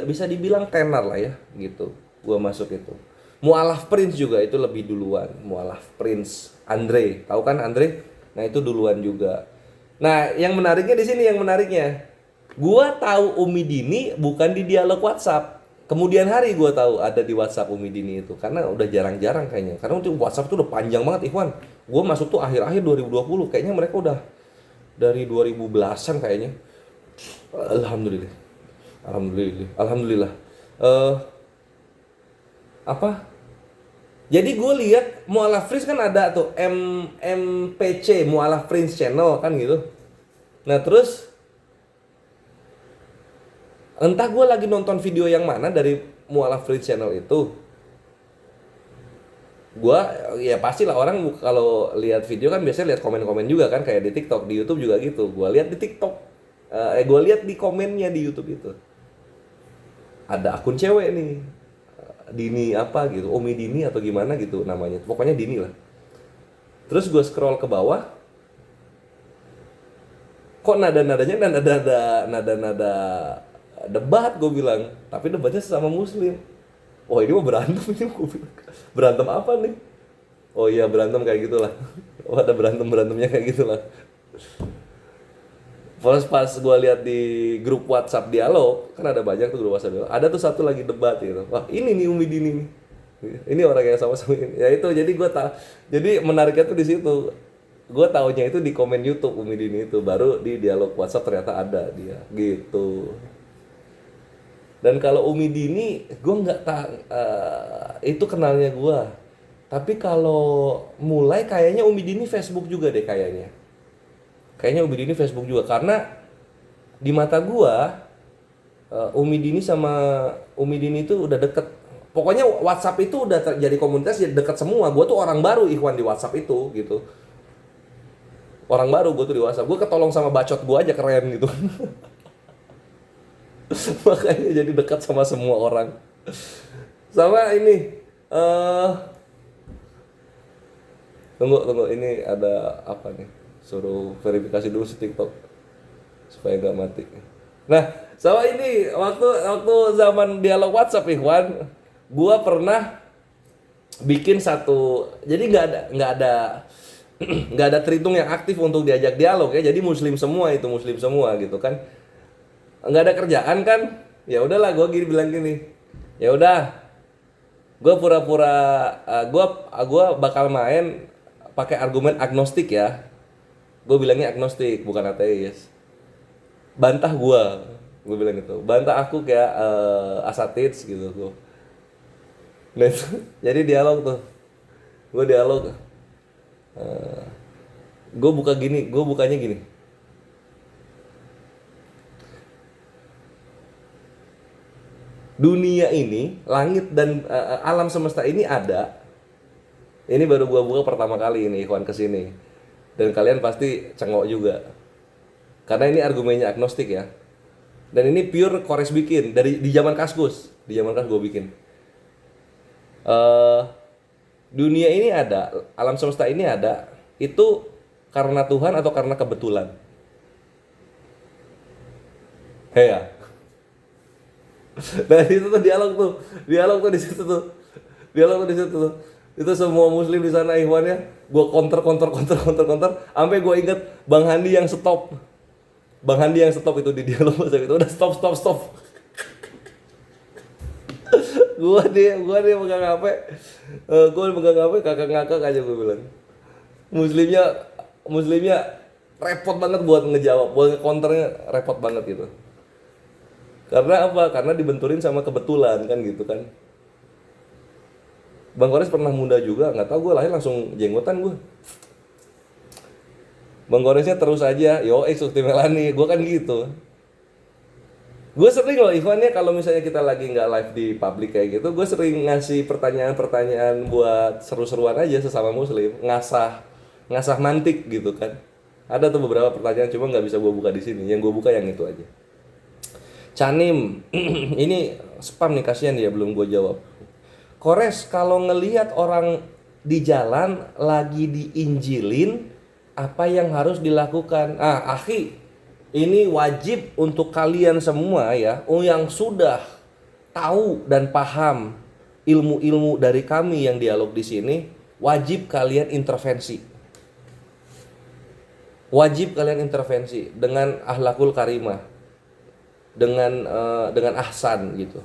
bisa dibilang tenar lah ya, gitu. Gua masuk itu. Mualaf Prince juga itu lebih duluan. Mualaf Prince, Andre, tahu kan Andre? Nah, itu duluan juga. Nah, yang menariknya di sini gua tahu Umi Dini bukan di dialog WhatsApp. Kemudian hari gue tahu ada di WhatsApp Umi Dini itu, karena udah jarang-jarang kayaknya. Karena untuk WhatsApp tuh udah panjang banget Ikhwan. Gue masuk tuh akhir-akhir 2020, kayaknya mereka udah dari 2000 belasan kayaknya. Alhamdulillah. Jadi gue lihat Mualaf Prince kan ada tuh MPC Mualaf Prince Channel kan gitu. Nah terus entah gue lagi nonton video yang mana dari Mualaf Prince Channel itu, gue ya pastilah orang kalau lihat video kan biasanya lihat komen-komen juga kan, kayak di TikTok, di YouTube juga gitu. Gue lihat di TikTok, gue lihat di komennya di YouTube itu ada akun cewek nih, Dini apa gitu, Umi Dini atau gimana gitu namanya, pokoknya Dini lah. Terus gue scroll ke bawah, kok nada-nadanya nada debat, gue bilang, tapi debatnya sesama Muslim. Oh ini mau berantem ini, gue bilang, berantem apa nih? Oh iya berantem kayak gitulah. Oh ada berantemnya kayak gitulah. Pas gue lihat di grup WhatsApp dialog, kan ada banyak tuh grup WhatsApp dialog, ada tuh satu lagi debat gitu. Wah ini nih Umi Dini nih, ini orang yang sama-sama ini. Ya itu jadi jadi menariknya tuh di situ. gue taunya itu di komen YouTube Umi Dini itu, baru di dialog WhatsApp ternyata ada dia gitu. Dan kalau Umi Dini gue nggak itu kenalnya gue. Tapi kalau mulai kayaknya Umi Dini Facebook juga deh kayaknya. Kayaknya Umi Dini Facebook juga karena di mata gue Umi Dini sama Umi Dini itu udah deket. Pokoknya WhatsApp itu udah jadi komunitas jadi deket semua. Gue tuh orang baru Ikhwan di WhatsApp itu gitu. Orang baru gue tuh di WhatsApp. Gue ketolong sama bacot gue aja keren gitu. Makanya jadi dekat sama semua orang. Sama ini tunggu ini ada apa nih? Suruh verifikasi dulu si TikTok supaya nggak mati. Nah, sama ini waktu zaman dialog WhatsApp Ikhwan, gua pernah bikin satu. Jadi nggak ada nggak ada terhitung yang aktif untuk diajak dialog ya. Jadi muslim semua gitu kan. Nggak ada kerjaan kan? Ya udahlah, gue bilang gini. Ya udah, gue pura-pura gue bakal main pakai argumen agnostik ya. Gue bilangnya agnostik, bukan ateis. Bantah gue bilang gitu. Bantah aku kayak asatidz gitu gue. Nah, jadi dialog tuh. Gue dialog. Gue bukanya gini. Dunia ini, langit dan alam semesta ini ada. Ini baru gua buka pertama kali ini Ikhwan kesini. Dan kalian pasti cengok juga. Karena ini argumennya agnostik ya. Dan ini pure Kores bikin di zaman Kaskus. Di zaman Kaskus gua bikin. Dunia ini ada, alam semesta ini ada. Itu karena Tuhan atau karena kebetulan? Hei ya. Nah itu tuh dialog tuh di situ tuh, itu semua muslim di sana Ikhwannya, gue counter, sampai gue inget Bang Handi yang stop itu di dialog itu udah stop, gue dia megang HP, kakak ngakak aja gue bilang, muslimnya repot banget buat ngejawab, buat counternya repot banget gitu. Karena apa? Karena dibenturin sama kebetulan kan gitu kan. Bang Kores pernah muda juga, nggak tahu gue lahir langsung jenggotan gue. Bang Koresnya terus aja, yo Sukti Melani, gue kan gitu. Gue sering loh Ikhwannya kalau misalnya kita lagi nggak live di publik kayak gitu, gue sering ngasih pertanyaan buat seru-seruan aja sesama muslim, ngasah mantik gitu kan. Ada tuh beberapa pertanyaan cuma nggak bisa gue buka di sini, yang gue buka yang itu aja. Canim, ini spam nih, kasihan dia belum gue jawab. Kores, kalau ngelihat orang di jalan lagi diinjilin, apa yang harus dilakukan? Akhi, ini wajib untuk kalian semua ya, yang sudah tahu dan paham ilmu-ilmu dari kami yang dialog di sini, wajib kalian intervensi. Wajib kalian intervensi dengan akhlakul karimah. Dengan ahsan gitu,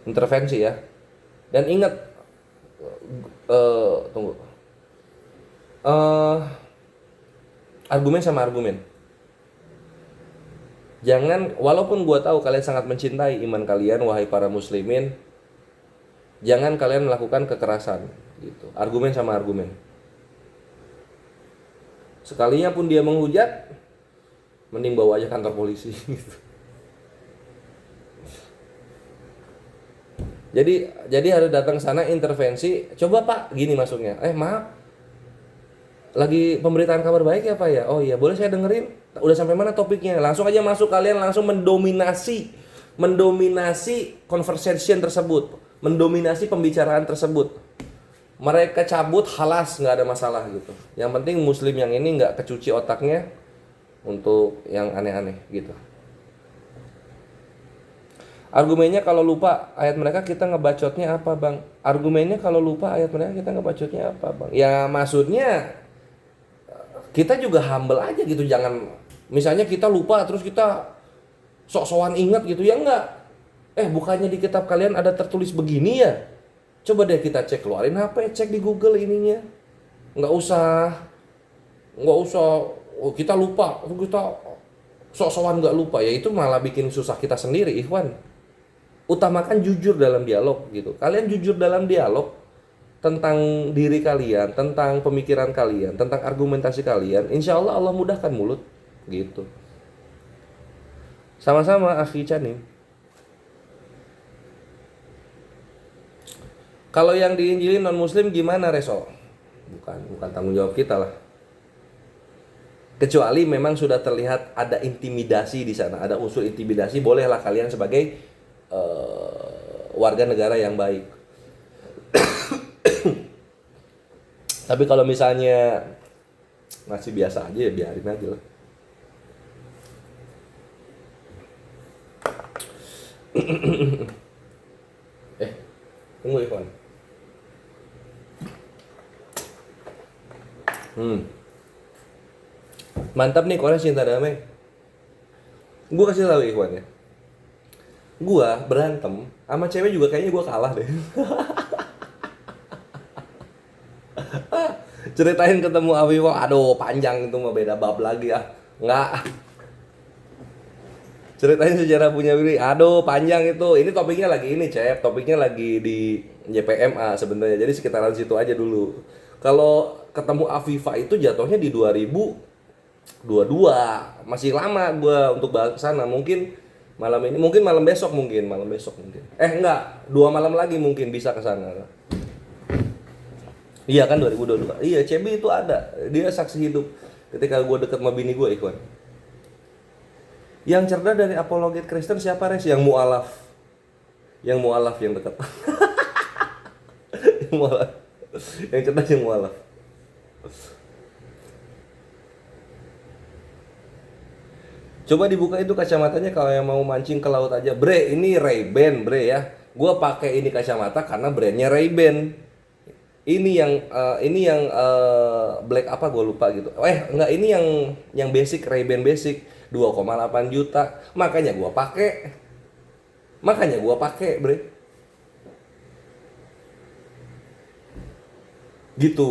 intervensi ya. Dan ingat, argumen sama argumen. Jangan, walaupun gua tahu kalian sangat mencintai iman kalian wahai para muslimin, jangan kalian melakukan kekerasan gitu. Argumen sama argumen. Sekalinya pun dia menghujat, mending bawa aja kantor polisi gitu. Jadi harus datang sana intervensi. Coba Pak, gini masuknya. Maaf, lagi pemberitaan kabar baik ya Pak ya? Oh iya, boleh saya dengerin? Udah sampai mana topiknya? Langsung aja masuk, kalian langsung mendominasi conversation tersebut, mendominasi pembicaraan tersebut. Mereka cabut, halas, nggak ada masalah gitu. Yang penting muslim yang ini nggak kecuci otaknya untuk yang aneh-aneh gitu. Argumennya kalau lupa ayat mereka kita ngebacotnya apa Bang? Argumennya kalau lupa ayat mereka kita ngebacotnya apa Bang? Ya maksudnya kita juga humble aja gitu. Jangan misalnya kita lupa terus kita sok-sokan ingat gitu ya, enggak. Bukannya di kitab kalian ada tertulis begini ya? Coba deh kita cek, keluarin HP, cek di Google ininya. nggak usah oh, kita lupa, kita sok-sokan nggak lupa, ya itu malah bikin susah kita sendiri, ikhwan. Utamakan jujur dalam dialog gitu. Kalian jujur dalam dialog tentang diri kalian, tentang pemikiran kalian, tentang argumentasi kalian, insya Allah Allah mudahkan mulut gitu. Sama-sama akhi Canim. Kalau yang diinjilin non muslim gimana, Reso? Bukan tanggung jawab kita lah. Kecuali memang sudah terlihat ada intimidasi di sana, ada unsur intimidasi, bolehlah kalian sebagai warga negara yang baik. Tapi kalau misalnya masih biasa aja ya biarin aja lah. Tunggu Ivan. Mantap nih Korea cinta damai. Gue kasih tahu Ikhwan ya. Gue berantem sama cewek juga kayaknya gue kalah deh. Ceritain ketemu Awiwo, aduh panjang itu mah beda bab lagi ah. Enggak. Ceritain sejarah punya Willy, aduh panjang itu. Ini topiknya lagi ini Cep, topiknya lagi di YPMA sebenarnya. Jadi sekitaran situ aja dulu. Kalau ketemu Afifa itu jatuhnya di 2022. Masih lama gue untuk bahas ke sana. Mungkin malam ini, mungkin malam besok mungkin. Enggak, 2 malam lagi mungkin bisa ke sana. Iya kan 2022. Iya, Cebi itu ada. Dia saksi hidup ketika gue deket sama bini gue, Ikhwan. Yang cerdas dari apologet Kristen siapa, Res? Yang mu'alaf yang dekat. Yang mu'alaf. Yang cerdas yang mu'alaf. Coba dibuka itu kacamatanya kalau yang mau mancing ke laut aja. Bre, ini Ray-Ban, Bre ya. Gua pakai ini kacamata karena brandnya Ray-Ban. Ini yang black apa gue lupa gitu. Enggak, ini yang basic, Ray-Ban basic 2,8 juta. Makanya gue pakai, Bre. Gitu.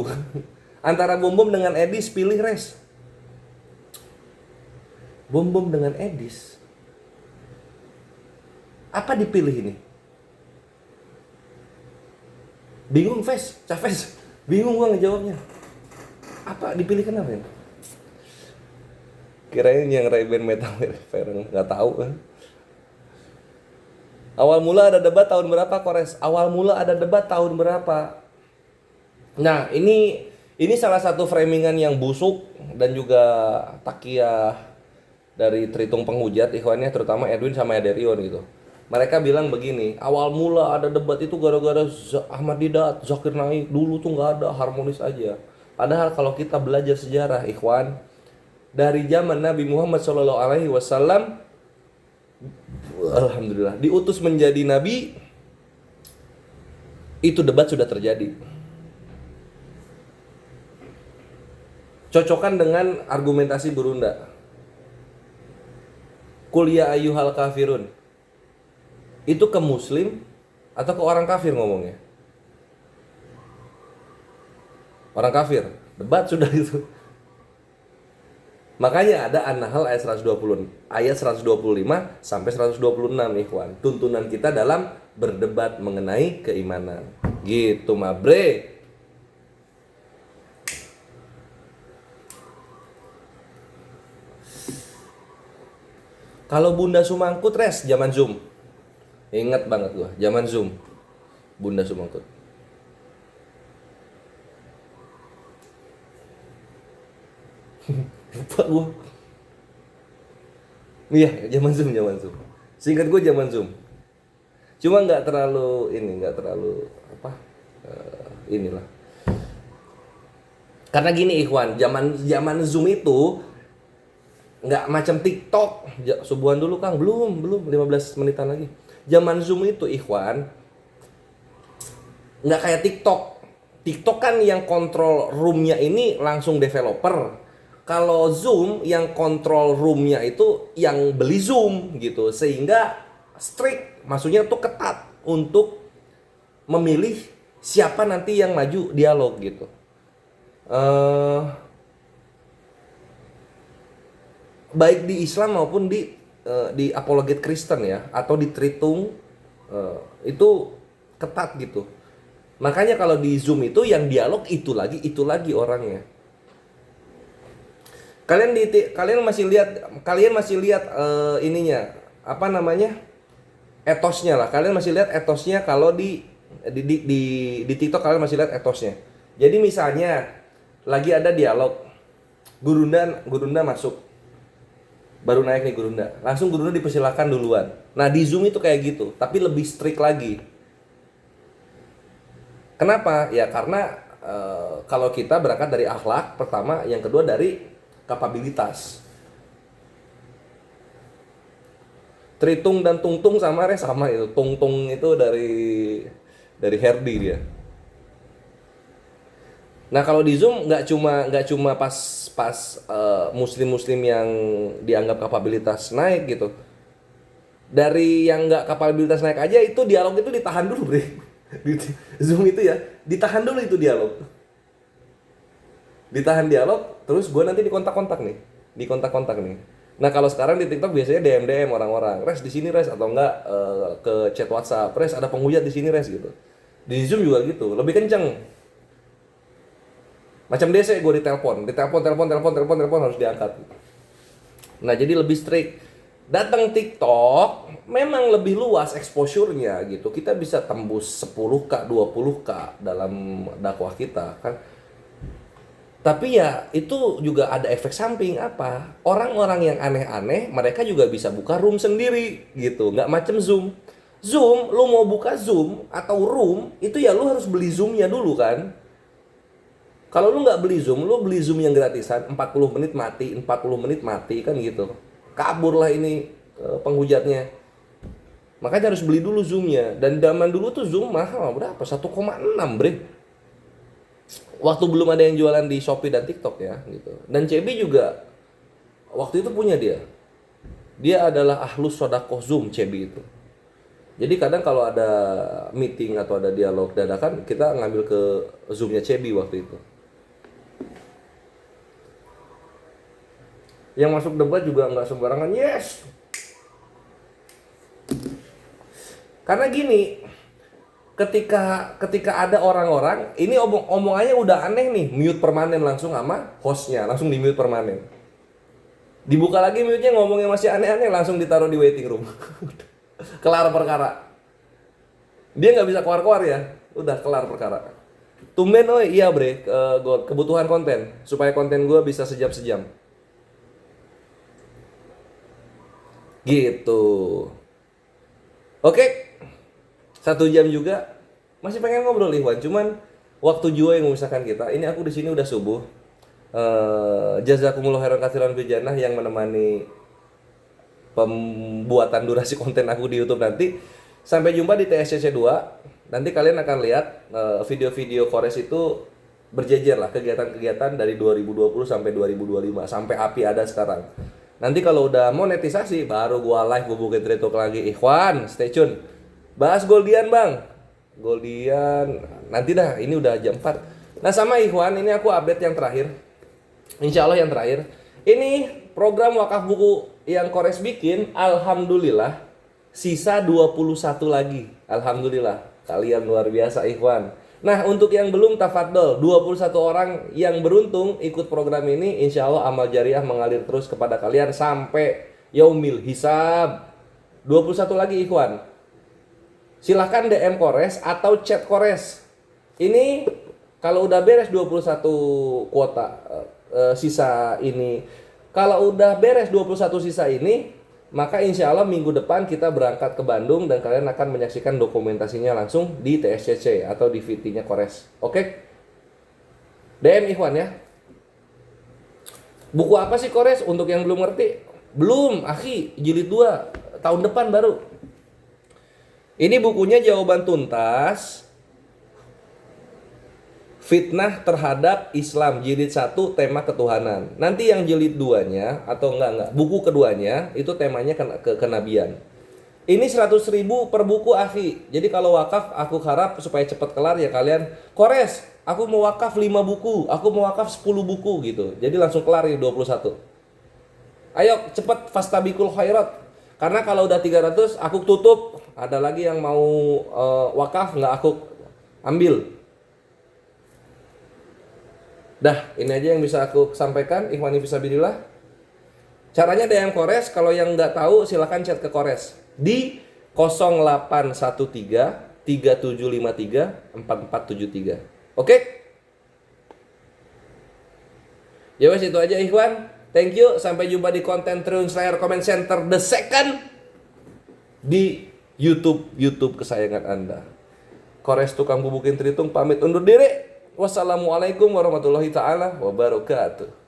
Antara Bom dengan Edis pilih, Res. Bom dengan Edis. Apa dipilih ini? Bingung, Cafes. Bingung gua ngejawabnya. Apa dipilih kenapa ya? Kirain yang Ray-Ban Metaverse, nggak tahu kan. Awal mula ada debat tahun berapa, Kores? Awal mula ada debat tahun berapa? Nah, ini salah satu framingan yang busuk dan juga takiyah dari Tritung Penghujat, ikhwannya terutama Edwin sama Ederion gitu. Mereka bilang begini, awal mula ada debat itu gara-gara Ahmad Didat, Zakir Naik, dulu tuh nggak ada, harmonis aja. Padahal kalau kita belajar sejarah, ikhwan, dari zaman Nabi Muhammad SAW, alhamdulillah, diutus menjadi nabi, itu debat sudah terjadi. Cocokkan dengan argumentasi berunda. Qul ya ayyuhal kafirun. Itu ke muslim atau ke orang kafir ngomongnya? Orang kafir. Debat sudah itu. Makanya ada An-Nahl ayat 120, ayat 125 sampai 126, ikhwan. Tuntunan kita dalam berdebat mengenai keimanan. Gitu, Mabre. Kalau Bunda Sumangkut, Res, zaman Zoom. Ingat banget gua, zaman Zoom. Bunda Sumangkut. Lupa gua. Iya, zaman Zoom. Seingat gua zaman Zoom. Cuma nggak terlalu inilah. Karena gini ikhwan, zaman Zoom itu nggak macam TikTok. Subuhan dulu Kang, belum 15 menitan lagi. Zaman Zoom itu ikhwan nggak kayak TikTok. TikTok kan yang kontrol roomnya ini langsung developer. Kalau Zoom yang kontrol roomnya itu yang beli Zoom gitu. Sehingga strict, maksudnya tuh ketat untuk memilih siapa nanti yang maju dialog gitu. eh, baik di Islam maupun di apologet Kristen ya, atau di Tritung, itu ketat gitu. Makanya kalau di Zoom itu yang dialog itu lagi orangnya. Kalian masih lihat ininya, apa namanya, etosnya lah. Kalian masih lihat etosnya kalau di TikTok, kalian masih lihat etosnya. Jadi misalnya lagi ada dialog, Gurunda masuk, baru naik nih Gurunda, langsung Gurunda dipersilakan duluan. Nah di Zoom itu kayak gitu, tapi lebih strict lagi. Kenapa? Ya karena kalau kita berangkat dari akhlak pertama, yang kedua dari kapabilitas. Tritung dan Tungtung sama itu. Tungtung itu dari Herdi dia. Nah kalau di Zoom nggak cuma pas muslim yang dianggap kapabilitas naik gitu. Dari yang nggak kapabilitas naik aja itu dialog itu ditahan dulu, Bre. Di Zoom itu ya ditahan dulu itu dialog. Ditahan dialog, terus gue nanti dikontak-kontak nih. Nah kalau sekarang di TikTok biasanya DM orang-orang, res di sini res, atau enggak ke chat WhatsApp, res ada penghujat di sini res gitu. Di Zoom juga gitu, lebih kenceng. Macam DC gue ditelepon harus diangkat. Nah jadi lebih strict. Datang TikTok memang lebih luas exposure-nya gitu. Kita bisa tembus 10k, 20k dalam dakwah kita kan. Tapi ya itu juga ada efek samping apa? Orang-orang yang aneh-aneh mereka juga bisa buka room sendiri gitu, nggak macam Zoom. Zoom, lu mau buka Zoom atau room itu ya lu harus beli Zoom-nya dulu kan. Kalau lu nggak beli Zoom, lu beli Zoom yang gratisan 40 menit mati kan gitu. Kabur lah ini penghujatnya. Makanya harus beli dulu Zoom-nya. Dan zaman dulu tuh Zoom mahal berapa? 1,6 bre. Waktu belum ada yang jualan di Shopee dan TikTok ya gitu. Dan CB juga waktu itu punya dia. Dia adalah ahlus sodakoh Zoom CB itu. Jadi kadang kalau ada meeting atau ada dialog dadakan, kita ngambil ke Zoom-nya CB waktu itu. Yang masuk debat juga nggak sembarangan, yes. Karena gini, ketika ada orang-orang, ini omongannya udah aneh nih, mute permanen langsung sama hostnya, langsung di mute permanen. Dibuka lagi mute-nya, ngomongnya masih aneh-aneh, langsung ditaruh di waiting room. Kelar perkara. Dia nggak bisa keluar-keluar ya, udah kelar perkara. Tumben, oh iya bre, kebutuhan konten, supaya konten gue bisa sejam-sejam. Gitu. Oke, 1 jam juga. Masih pengen ngobrol Ikhwan, cuman waktu juga yang memisahkan kita. Ini aku di sini udah subuh. Jazakumullah khairan katsiran fil jannah yang menemani pembuatan durasi konten aku di YouTube nanti. Sampai jumpa di TSCC 2. Nanti kalian akan lihat video-video Kores itu berjejer lah, kegiatan-kegiatan dari 2020 sampai 2025 sampai API ada sekarang. Nanti kalau udah monetisasi baru gua live bubukin Tritok lagi. Ikhwan, stay tune. Bahas Goldian, Bang. Goldian nanti dah, ini udah jam 4. Nah, sama Ikhwan, ini aku update yang terakhir. Insya Allah yang terakhir. Ini program wakaf buku yang Kores bikin, alhamdulillah sisa 21 lagi. Alhamdulillah. Kalian luar biasa Ikhwan. Nah, untuk yang belum tafadhol, 21 orang yang beruntung ikut program ini, insya Allah amal jariah mengalir terus kepada kalian sampai yaumil hisab. 21 lagi Ikhwan. Silahkan DM Kores atau chat Kores. Ini kalau udah beres 21 kuota sisa ini. Kalau udah beres 21 sisa ini, maka insya Allah minggu depan kita berangkat ke Bandung dan kalian akan menyaksikan dokumentasinya langsung di TSCC atau di VT-nya Kores. Oke? DM Ikhwan ya. Buku apa sih Kores? Untuk yang belum ngerti? Belum, akhi, jilid 2 tahun depan baru. Ini bukunya jawaban tuntas fitnah terhadap Islam jilid 1 tema ketuhanan. Nanti yang jilid 2-nya atau enggak, buku keduanya itu temanya kenabian. Ini 100.000 per buku akhi. Jadi kalau wakaf aku harap supaya cepat kelar ya kalian Kores aku mau wakaf 5 buku, aku mau wakaf 10 buku gitu. Jadi langsung kelar ya 21. Ayo cepet fastabikul khairat. Karena kalau udah 300 aku tutup, ada lagi yang mau wakaf nggak aku ambil. Dah, ini aja yang bisa aku sampaikan. Ikhwani fisabilillah. Caranya DM Kores, kalau yang nggak tahu silahkan chat ke Kores di 0813 3753 4473. Oke? Ya wes itu aja Ikhwan. Thank you. Sampai jumpa di konten Triun Slayer Comment Center the second di YouTube kesayangan Anda. Kores tukang bubukin Tritung pamit undur diri. Wassalamualaikum warahmatullahi taala wabarakatuh.